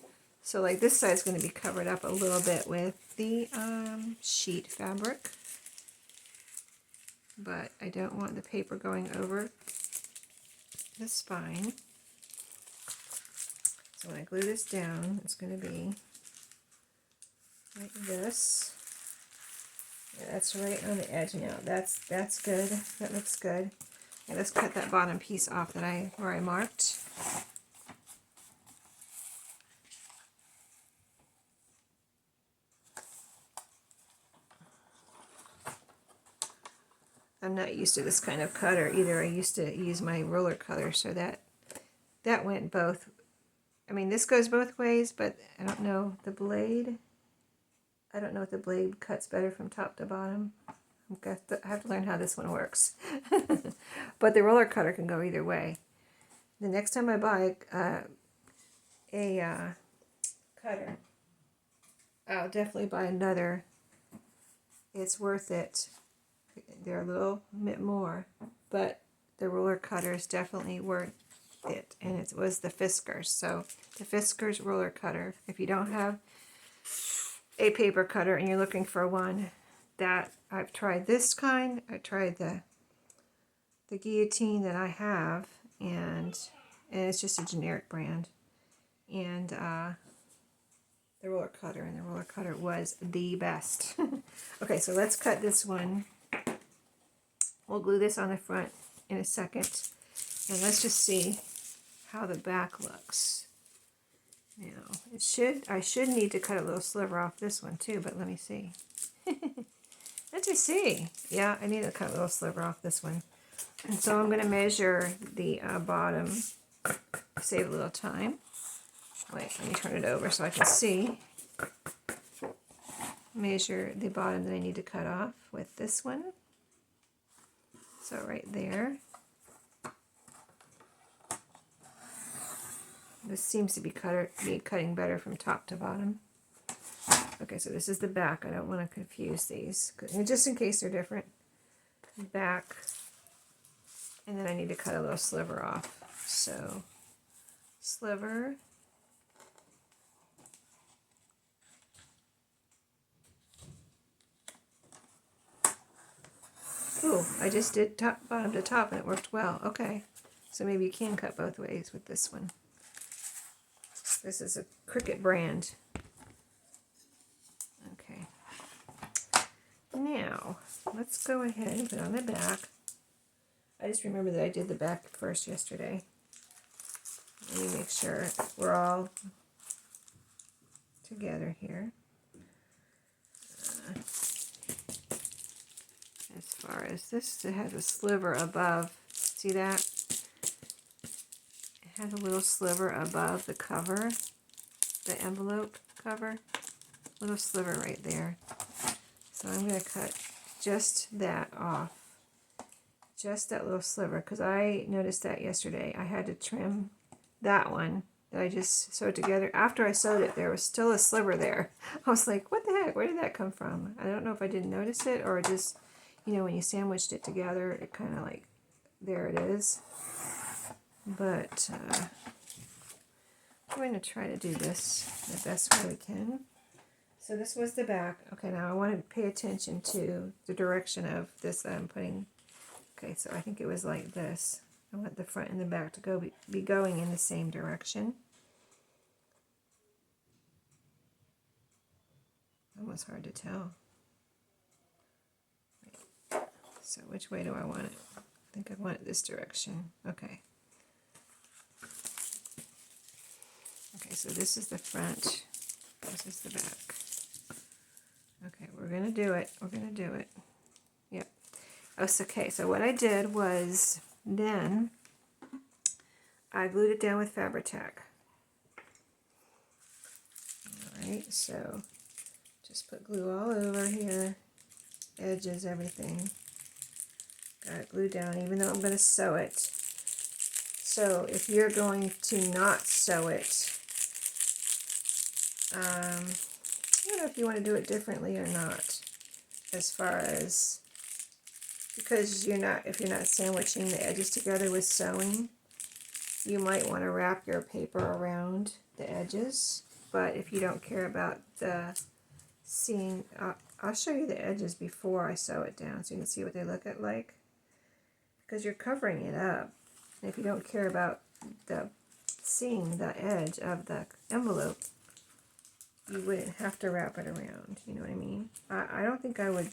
So like this side's going to be covered up a little bit with the sheet fabric. But I don't want the paper going over the spine. So when I glue this down, it's going to be like this. Yeah, that's right on the edge now. That's good. That looks good. Okay, let's cut that bottom piece off that where I marked. I'm not used to this kind of cutter either. I used to use my roller cutter, so that went both. I mean, this goes both ways, but I don't know the blade. I don't know if the blade cuts better from top to bottom. I have to learn how this one works. But the roller cutter can go either way. The next time I buy a cutter, I'll definitely buy another. It's worth it. They're a little bit more, but the roller cutter is definitely worth it. And it was the Fiskars. So the Fiskars roller cutter. If you don't have a paper cutter and you're looking for one, that I've tried this kind. I tried the guillotine that I have, and it's just a generic brand. And the roller cutter was the best. Okay, so let's cut this one. We'll glue this on the front in a second, and let's just see how the back looks. Now, I should need to cut a little sliver off this one too, but let me see. Let's just see. Yeah, I need to cut a little sliver off this one. And so I'm going to measure the bottom, save a little time. Wait, let me turn it over so I can see. Measure the bottom that I need to cut off with this one. So right there. This seems to be cutting better from top to bottom. Okay, so this is the back. I don't want to confuse these, just in case they're different. Back. And then I need to cut a little sliver off. So, sliver. Ooh, I just did bottom to top and it worked well. Okay, so maybe you can cut both ways with this one. This is a Cricut brand. Okay. Now, let's go ahead and put on the back. I just remember that I did the back first yesterday. Let me make sure we're all together here. As far as this, it has a sliver above. See that? It has a little sliver above the cover, the envelope cover. Little sliver right there. So I'm going to cut just that off. Just that little sliver, because I noticed that yesterday. I had to trim that one that I just sewed together. After I sewed it, there was still a sliver there. I was like, what the heck? Where did that come from? I don't know if I didn't notice it or just, you know, when you sandwiched it together, it kind of like, there it is. But I'm going to try to do this the best way we can. So this was the back. Okay, now I want to pay attention to the direction of this that I'm putting. Okay, so I think it was like this. I want the front and the back to be going in the same direction. Almost hard to tell. So which way do I want it? I think I want it this direction. Okay. Okay, so this is the front. This is the back. Okay, we're going to do it. We're going to do it. Yep. Oh, so, okay, so what I did was then I glued it down with Fabri-Tac. Alright, so just put glue all over here. Edges, everything. Got it glued down, even though I'm going to sew it. So if you're going to not sew it, I don't know if you want to do it differently or not, as far as, because if you're not sandwiching the edges together with sewing, you might want to wrap your paper around the edges. But if you don't care about the seeing, I'll show you the edges before I sew it down so you can see what they look like, because you're covering it up. And if you don't care about seeing the edge of the envelope, you wouldn't have to wrap it around, you know what I mean? I don't think I would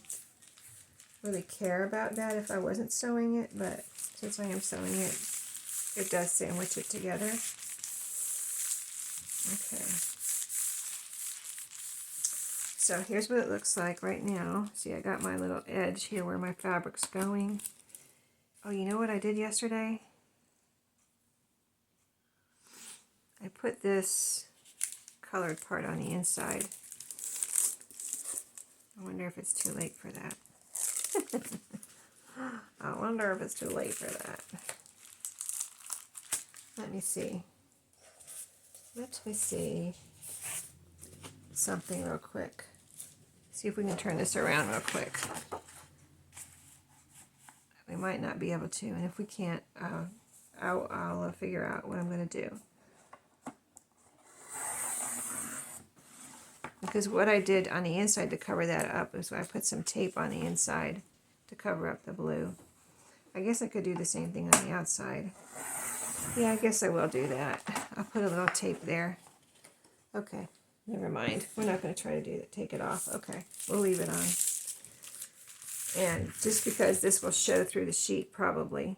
really care about that if I wasn't sewing it, but since I am sewing it, it does sandwich it together. Okay. So here's what it looks like right now. See, I got my little edge here where my fabric's going. Oh, you know what I did yesterday? I put this colored part on the inside. I wonder if it's too late for that. I wonder if it's too late for that. Let me see. Let me see something real quick. See if we can turn this around real quick. We might not be able to, and if we can't, I'll figure out what I'm going to do. Because what I did on the inside to cover that up is I put some tape on the inside to cover up the blue. I guess I could do the same thing on the outside. Yeah, I guess I will do that. I'll put a little tape there. Okay, never mind. We're not going to try to do that. Take it off. Okay, we'll leave it on. And just because this will show through the sheet probably.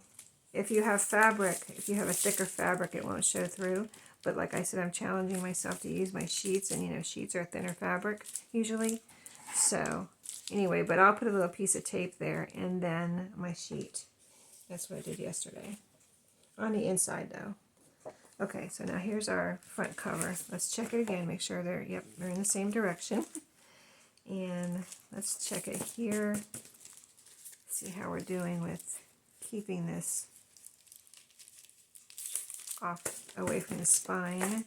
If you have fabric, if you have a thicker fabric, it won't show through. But like I said, I'm challenging myself to use my sheets, and you know, sheets are thinner fabric usually. So anyway, but I'll put a little piece of tape there and then my sheet. That's what I did yesterday. On the inside though. Okay, so now here's our front cover. Let's check it again, make sure they're in the same direction. And let's check it here. See how we're doing with keeping this off away from the spine.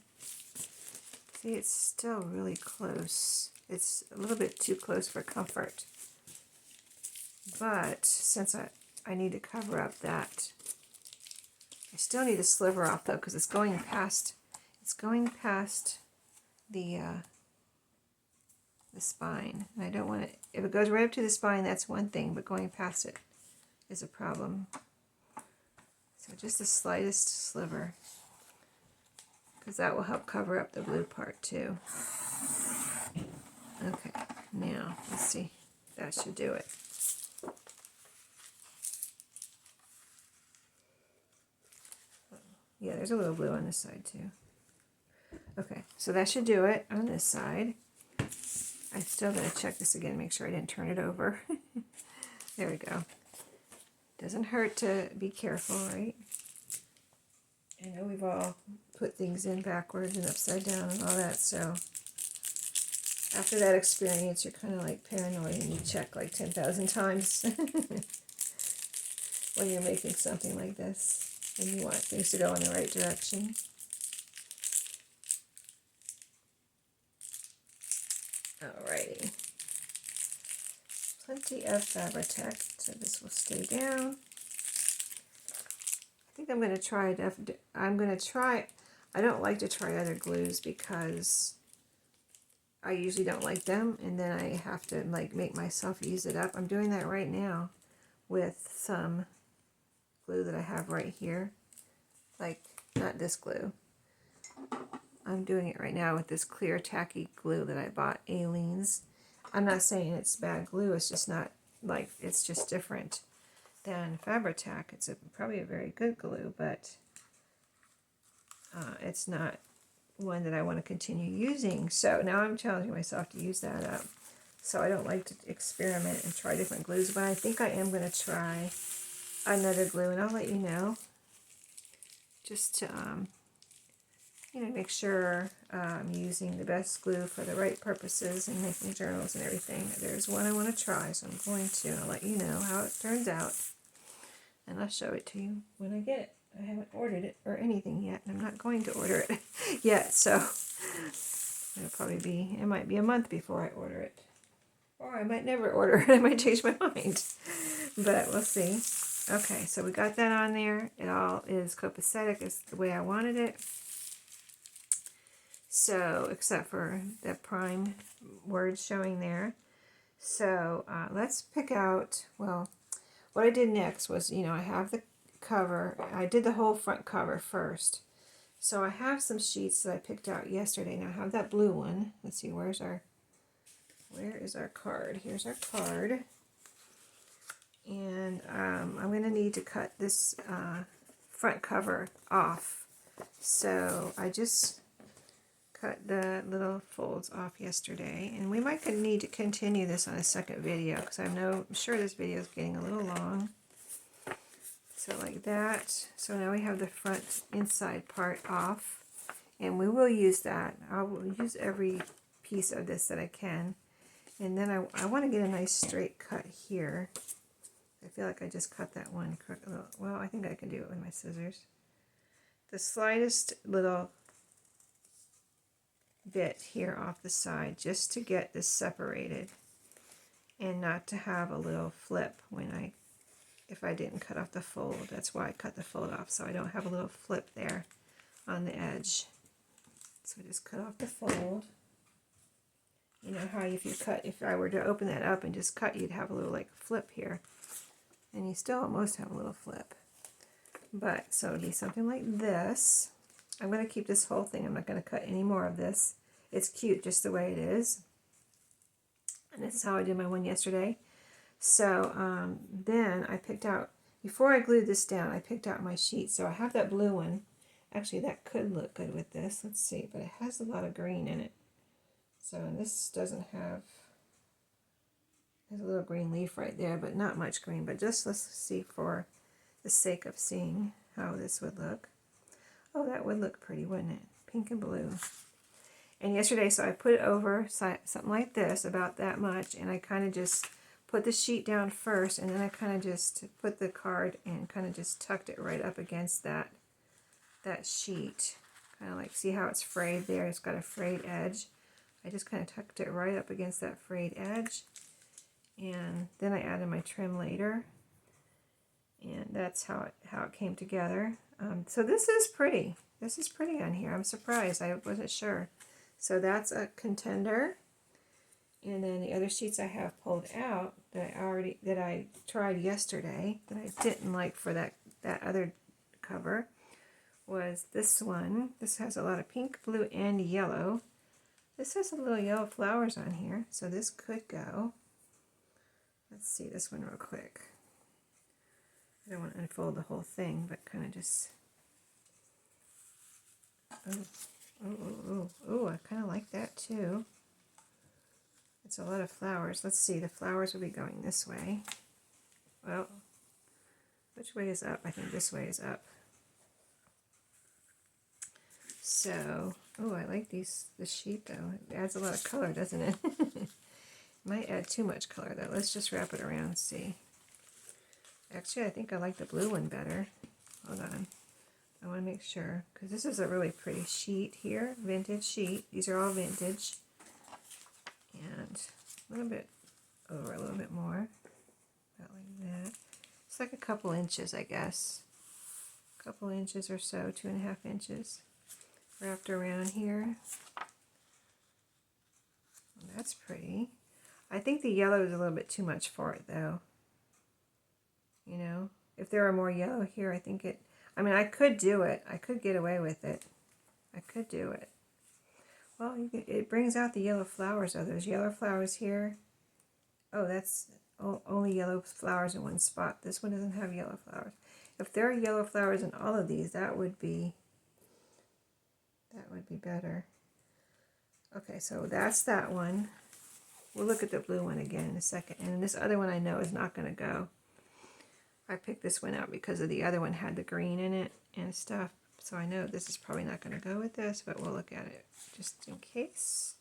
See, it's still really close. It's a little bit too close for comfort. But since I need to cover up that, I still need a sliver off though, because it's going past the spine. And I don't want it, if it goes right up to the spine, that's one thing, but going past it is a problem. So just the slightest sliver, because that will help cover up the blue part too. Okay, now let's see. That should do it. Yeah, there's a little blue on this side too. Okay, so that should do it on this side. I'm still going to check this again, make sure I didn't turn it over. There we go. Doesn't hurt to be careful, right? I know we've all put things in backwards and upside down and all that, so after that experience, you're kind of like paranoid and you check like 10,000 times when you're making something like this and you want things to go in the right direction. Alrighty. Plenty of Fabri-Tac, so this will stay down. I think I'm going to try I don't like to try other glues because I usually don't like them, and then I have to like make myself use it up. I'm doing that right now with some glue that I have right here. Like, not this glue. I'm doing it right now with this clear tacky glue that I bought, Aleene's. I'm not saying it's bad glue, it's just not like, it's just different than Fabri-Tac. It's probably a very good glue, but it's not one that I want to continue using. So now I'm challenging myself to use that up. So I don't like to experiment and try different glues, but I think I am going to try another glue, and I'll let you know, just to you know, make sure I'm using the best glue for the right purposes and making journals and everything. There's one I want to try, so I'm going to. I'll let you know how it turns out, and I'll show it to you when I get it. I haven't ordered it or anything yet, and I'm not going to order it yet, so it'll probably be, it might be a month before I order it. Or I might never order it. I might change my mind, but we'll see. Okay, so we got that on there. It all is copacetic. It's the way I wanted it. So, except for the prime words showing there. So, let's pick out, well, what I did next was, you know, I have the cover. I did the whole front cover first. So I have some sheets that I picked out yesterday. Now I have that blue one. Let's see, where is our card? Here's our card. And I'm going to need to cut this front cover off. So I just cut the little folds off yesterday, and we might need to continue this on a second video because I'm sure this video is getting a little long. So like that. So now we have the front inside part off, and we will use that. I will use every piece of this that I can, and then I want to get a nice straight cut here. I feel like I just cut that one crooked. Well, I think I can do it with my scissors. The slightest little bit here off the side, just to get this separated and not to have a little flip if I didn't cut off the fold. That's why I cut the fold off, so I don't have a little flip there on the edge. So just cut off the fold. You know how if I were to open that up and just cut, you'd have a little like flip here, and you still almost have a little flip. But so it'd be something like this. I'm going to keep this whole thing. I'm not going to cut any more of this. It's cute just the way it is. And this is how I did my one yesterday. So then I picked out, before I glued this down, I picked out my sheet. So I have that blue one. Actually, that could look good with this. Let's see. But it has a lot of green in it. So this doesn't have, there's a little green leaf right there, but not much green. But just let's see for the sake of seeing how this would look. Oh, that would look pretty, wouldn't it? Pink and blue. And yesterday, so I put it over something like this, about that much, and I kind of just put the sheet down first, and then I kind of just put the card and kind of just tucked it right up against that sheet. Kind of like, see how it's frayed there? It's got a frayed edge. I just kind of tucked it right up against that frayed edge, and then I added my trim later, and that's how it came together. So this is pretty. This is pretty on here. I'm surprised. I wasn't sure. So that's a contender. And then the other sheets I have pulled out that I tried yesterday that I didn't like for that other cover was this one. This has a lot of pink, blue, and yellow. This has a little yellow flowers on here, so this could go. Let's see this one real quick. I don't want to unfold the whole thing, but kind of just, oh, I kind of like that too. It's a lot of flowers. Let's see, the flowers will be going this way. Well, which way is up? I think this way is up. So, oh, I like the sheet though. It adds a lot of color, doesn't it? Might add too much color though. Let's just wrap it around and see. Actually, I think I like the blue one better. Hold on. I want to make sure, because this is a really pretty sheet here. Vintage sheet. These are all vintage. And a little bit over, a little bit more. About like that. It's like a couple inches, I guess. A couple inches or so, 2.5 inches. wrapped around here. Well, that's pretty. I think the yellow is a little bit too much for it though. You know, if there were more yellow here, I think it, I mean, I could do it. I could get away with it. I could do it. Well, it brings out the yellow flowers though. Those yellow flowers here. Oh, that's only yellow flowers in one spot. This one doesn't have yellow flowers. If there are yellow flowers in all of these, that would be better. Okay, so that's that one. We'll look at the blue one again in a second. And this other one I know is not going to go. I picked this one out because of the other one had the green in it and stuff. So I know this is probably not going to go with this, but we'll look at it just in case.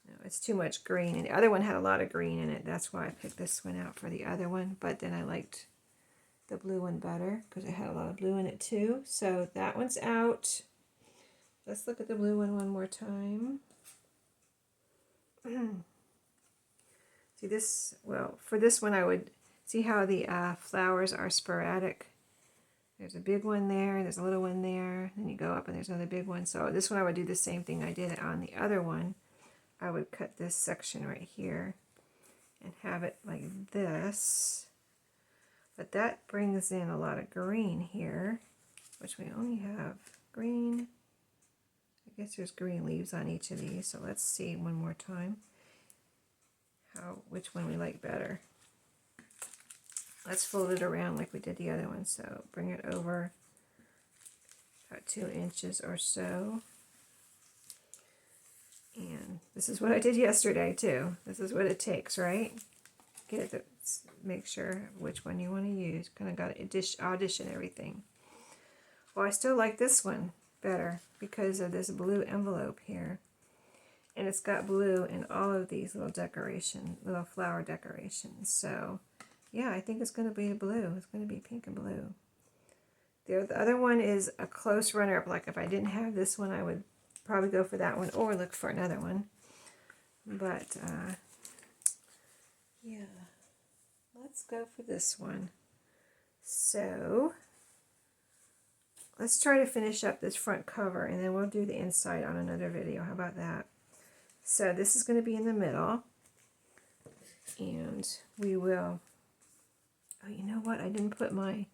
No, it's too much green. And the other one had a lot of green in it. That's why I picked this one out for the other one. But then I liked the blue one better because it had a lot of blue in it too. So that one's out. Let's look at the blue one more time. See this, well, for this one I would see how the flowers are sporadic. There's a big one there, there's a little one there, then you go up and there's another big one. So this one I would do the same thing I did on the other one. I would cut this section right here and have it like this. But that brings in a lot of green here, which we only have green. I guess there's green leaves on each of these, so let's see one more time which one we like better. Let's fold it around like we did the other one, so bring it over about 2 inches or so. And this is what I did yesterday too. This is what it takes, right? Get it to make sure which one you want to use. Kind of got to audition everything. Well, I still like this one better because of this blue envelope here. And it's got blue in all of these little flower decorations. So yeah, I think it's going to be blue. It's going to be pink and blue. The other one is a close runner-up. Like if I didn't have this one, I would probably go for that one or look for another one. But yeah, let's go for this one. So let's try to finish up this front cover and then we'll do the inside on another video. How about that? So this is going to be in the middle. And we will, oh, you know what? I didn't put my,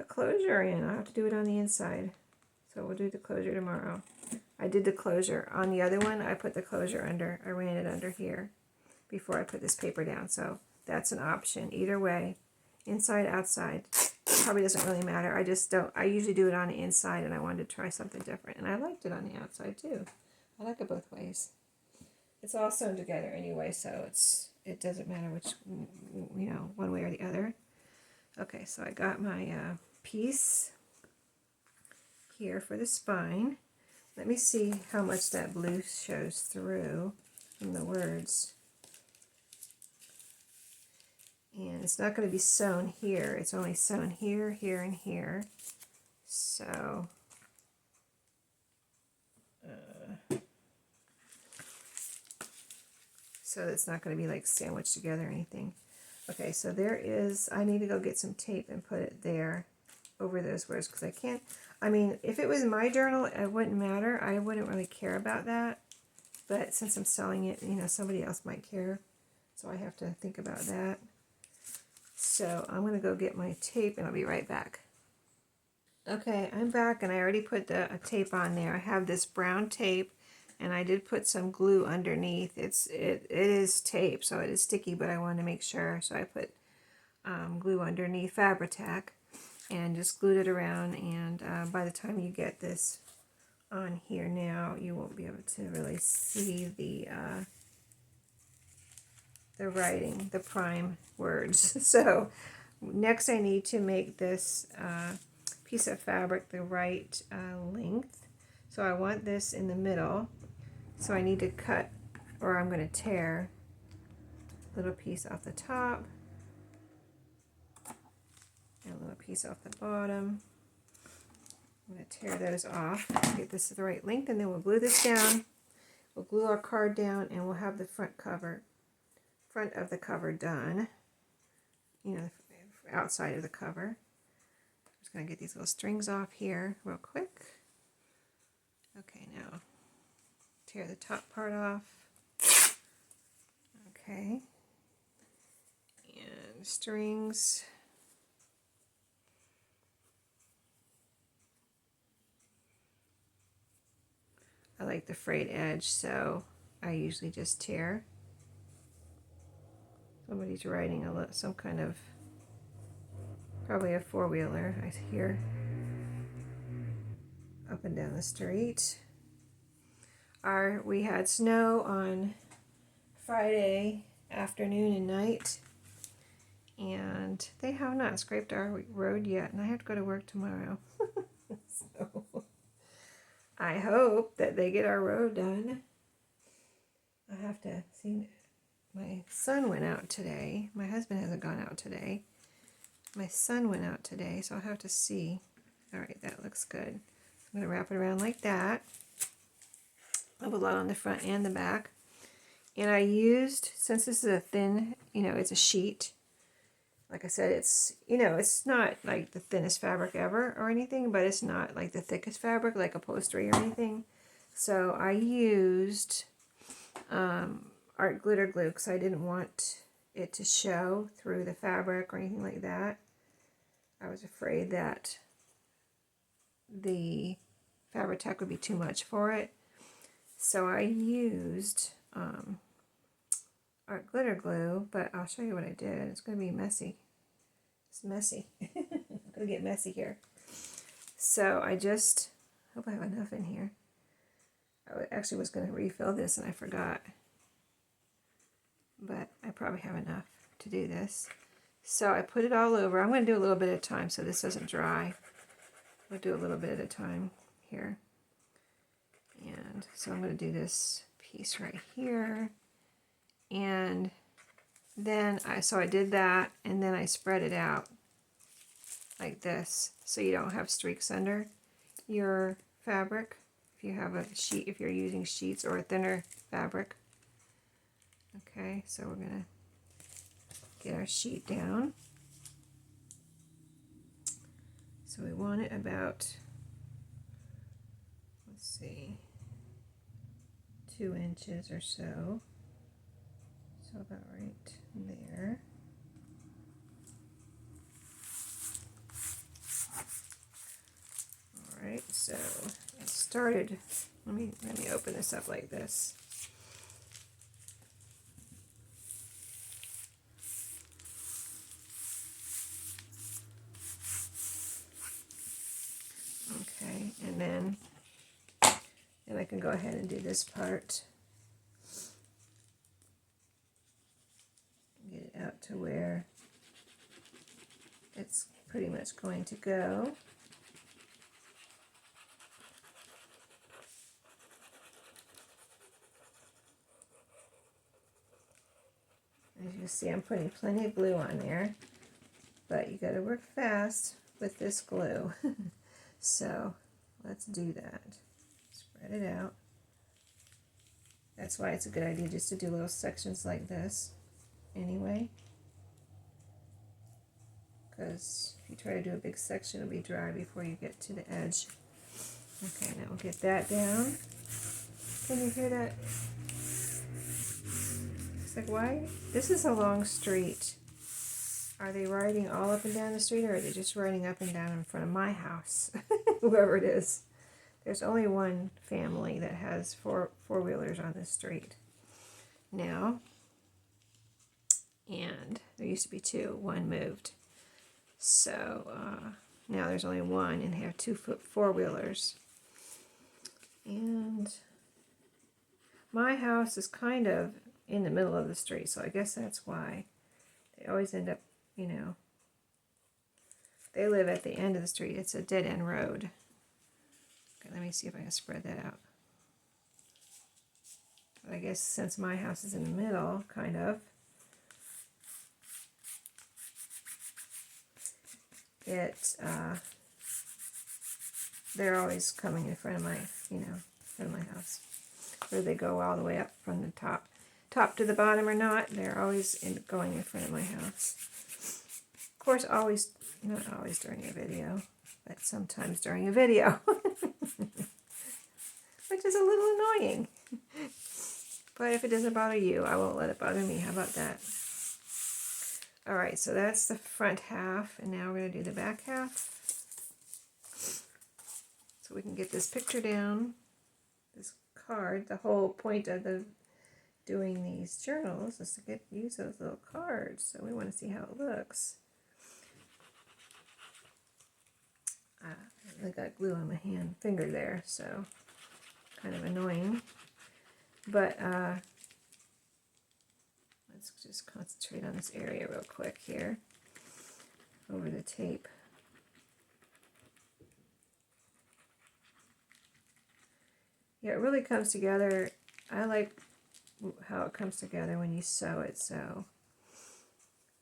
closure in. I'll have to do it on the inside. So we'll do the closure tomorrow. I did the closure. On the other one, I put the closure under. I ran it under here before I put this paper down. So that's an option. Either way, inside, outside. Probably doesn't really matter. I just don't, I usually do it on the inside and I wanted to try something different. And I liked it on the outside too. I like it both ways. It's all sewn together anyway, so it doesn't matter which, you know, one way or the other. Okay, so I got my piece here for the spine. Let me see how much that blue shows through from the words. And it's not going to be sewn here. It's only sewn here, here, and here. So, so it's not going to be like sandwiched together or anything. Okay, so there is, I need to go get some tape and put it there over those words because I can't, I mean, if it was my journal, it wouldn't matter. I wouldn't really care about that. But since I'm selling it, you know, somebody else might care. So I have to think about that. So I'm going to go get my tape and I'll be right back. Okay, I'm back and I already put the tape on there. I have this brown tape and I did put some glue underneath. It is tape, so it is sticky, but I wanted to make sure. So I put glue underneath Fabri-Tac and just glued it around. And by the time you get this on here now, you won't be able to really see the writing, the prime words. So next I need to make this piece of fabric the right length. So I want this in the middle. So I need to cut, or I'm going to tear a little piece off the top and a little piece off the bottom. I'm going to tear those off, get this to the right length, and then we'll glue this down. We'll glue our card down and we'll have the front of the cover done, you know, outside of the cover. just going to get these little strings off here real quick. Okay, now tear the top part off. Okay. And strings. I like the frayed edge, so I usually just tear. Somebody's riding some kind of, probably a four-wheeler, I hear, up and down the street. We had snow on Friday afternoon and night, and they have not scraped our road yet, and I have to go to work tomorrow. So I hope that they get our road done. I have to see. My son went out today. My husband hasn't gone out today. My son went out today, so I'll have to see. All right, that looks good. I'm going to wrap it around like that. I have a lot on the front and the back. And I used, since this is a thin, it's a sheet. Like I said, it's, it's not like the thinnest fabric ever or anything, but it's not like the thickest fabric, like upholstery or anything. So I used art glitter glue because I didn't want it to show through the fabric or anything like that. I was afraid that the Fabri-Tac would be too much for it. So I used art glitter glue, but I'll show you what I did. It's going to be messy. It's messy. I'm going to get messy here. So I just, hope I have enough in here. I actually was going to refill this and I forgot. But I probably have enough to do this. So I put it all over. I'm going to do a little bit at a time so this doesn't dry. I'll do a little bit at a time here. And so I'm going to do this piece right here. And then I did that, and then I spread it out like this so you don't have streaks under your fabric if you have a sheet, if you're using sheets or a thinner fabric. Okay, so we're going to get our sheet down. So we want it about, let's see, 2 inches or so. So about right there. All right, so it started, let me open this up like this. Okay, and then I can go ahead and do this part. Get it out to where it's pretty much going to go. As you see, I'm putting plenty of glue on there, but you got to work fast with this glue. So let's do that. Spread it out. That's why it's a good idea just to do little sections like this anyway. Because if you try to do a big section, it'll be dry before you get to the edge. Okay, now we'll get that down. Can you hear that? It's like, why? This is a long street. Are they riding all up and down the street, or are they just riding up and down in front of my house? Whoever it is. There's only one family that has four-wheelers on this street now. And there used to be 2. One moved. So now there's only one, and they have 2 four-wheelers. And my house is kind of in the middle of the street, so I guess that's why they always end up, they live at the end of the street. It's a dead-end road. Okay, let me see if I can spread that out. But I guess since my house is in the middle, kind of, they're always coming in front of my, in front of my house. Whether they go all the way up from the top to the bottom or not, they're always going in front of my house. Of course, not always during a video. sometimes during a video, which is a little annoying. But if it doesn't bother you, I won't let it bother me. How about that? All right, so that's the front half, and now we're going to do the back half. So we can get this picture down, this card. The whole point of doing these journals is to use those little cards. So we want to see how it looks. I got glue on my finger there, so kind of annoying. But let's just concentrate on this area real quick here over the tape. Yeah, it really comes together. I like how it comes together when you sew it, so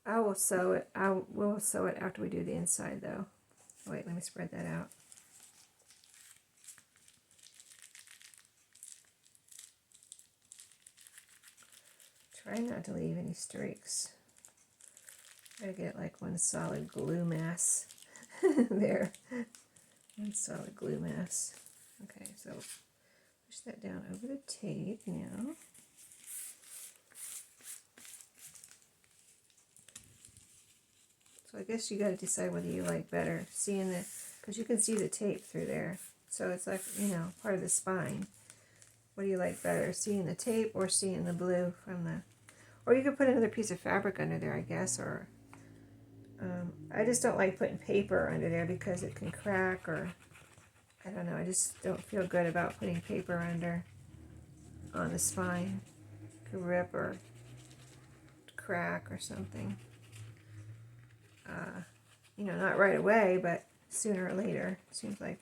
I will sew it. I will sew it after we do the inside, though. Wait, let me spread that out. Try not to leave any streaks. Try to get like one solid glue mass there. One solid glue mass. Okay, so push that down over the tape now. So I guess you got to decide whether you like better seeing the, because you can see the tape through there. So it's like, you know, part of the spine. What do you like better, seeing the tape or seeing the blue from the, or you could put another piece of fabric under there, I guess, or I just don't like putting paper under there because it can crack, or I don't know, I just don't feel good about putting paper under on the spine. It could rip or crack or something. You know, not right away, but sooner or later. It seems like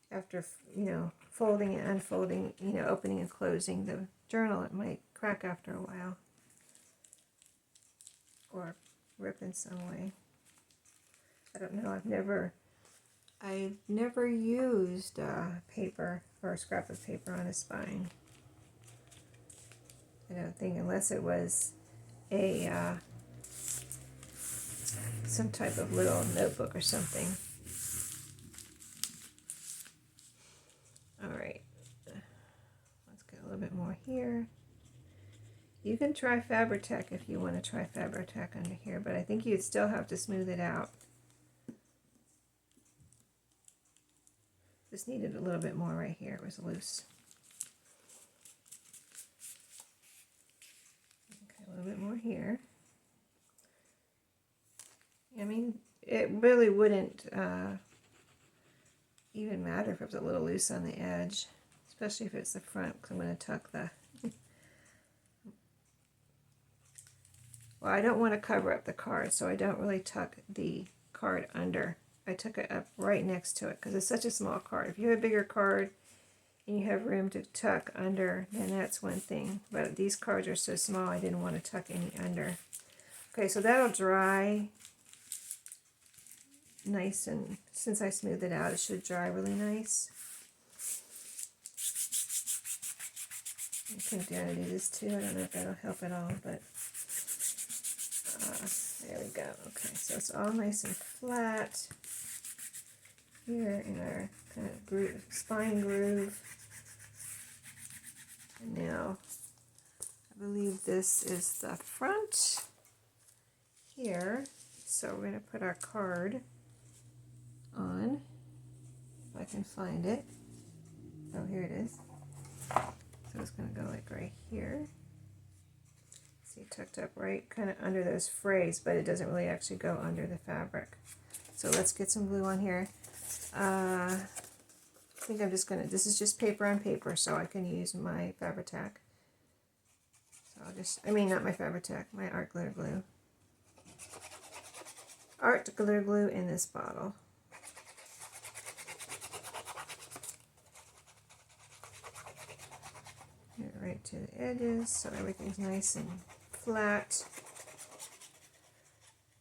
after, you know, folding and unfolding, you know, opening and closing the journal, it might crack after a while or rip in some way. I don't know. I've never used paper or a scrap of paper on a spine. I don't think, unless it was a some type of little notebook or something. All right, let's get a little bit more here. You can try Fabri-Tac if you want to try Fabri-Tac under here, but I think you'd still have to smooth it out. This needed a little bit more right here. It was loose. Okay, a little bit more here. I mean, it really wouldn't even matter if it was a little loose on the edge, especially if it's the front, because I'm going to tuck the... Well, I don't want to cover up the card, so I don't really tuck the card under. I tuck it up right next to it because it's such a small card. If you have a bigger card and you have room to tuck under, then that's one thing. But these cards are so small, I didn't want to tuck any under. Okay, so that'll dry nice, and since I smoothed it out, it should dry really nice. I think I'm going to do this too. I don't know if that'll help at all, but there we go. Okay, so it's all nice and flat here in our kind of groove, spine groove. And now I believe this is the front here. So we're going to put our card on, if I can find it. Oh, here it is. So it's going to go like right here. See, tucked up right kind of under those frays, but it doesn't really actually go under the fabric. So let's get some glue on here. I think I'm just going to, this is just paper on paper, so I can use my Fabri-Tac. So I'll just, I mean not my Fabri-Tac, my art glitter glue. Art glitter glue in this bottle. Get it right to the edges so everything's nice and flat.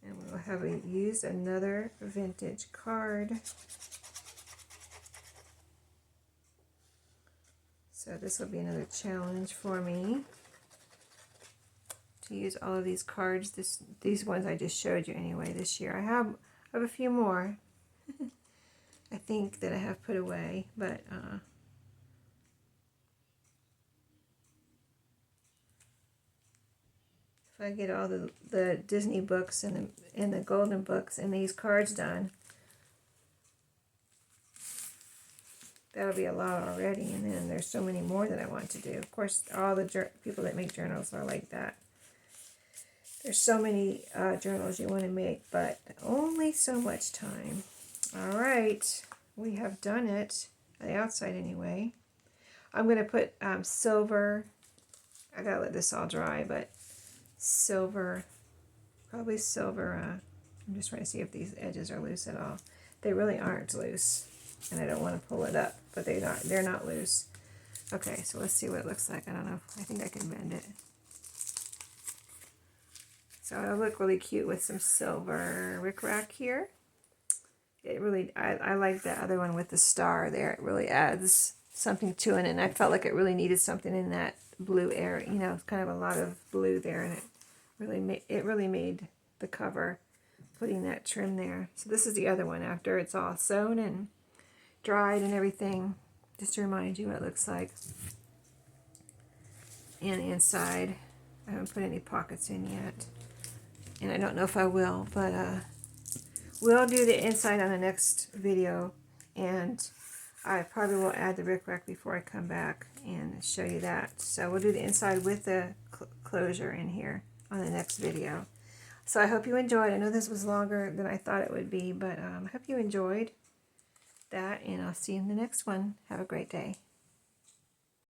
And we'll have used another vintage card. So this will be another challenge for me to use all of these cards. These ones I just showed you anyway this year. I have a few more. I think that I have put away, but if I get all the Disney books and the golden books and these cards done, that'll be a lot already. And then there's so many more that I want to do. Of course, all the people that make journals are like that. There's so many journals you want to make, but only so much time. All right, we have done it, on the outside anyway. I'm going to put silver. I got to let this all dry, but silver, probably silver. I'm just trying to see if these edges are loose at all. They really aren't loose, and I don't want to pull it up, but they're not loose. Okay, so let's see what it looks like. I don't know. I think I can bend it. So it'll look really cute with some silver rickrack here. It really, I like the other one with the star there. It really adds something to it, and I felt like it really needed something in that blue area. You know, it's kind of a lot of blue there, and it really made the cover, putting that trim there. So this is the other one after it's all sewn and dried and everything, just to remind you what it looks like. And the inside, I haven't put any pockets in yet. And I don't know if I will, but we'll do the inside on the next video, and I probably will add the rickrack before I come back and show you that. So we'll do the inside with the closure in here on the next video. So I hope you enjoyed. I know this was longer than I thought it would be, but I hope you enjoyed that, and I'll see you in the next one. Have a great day.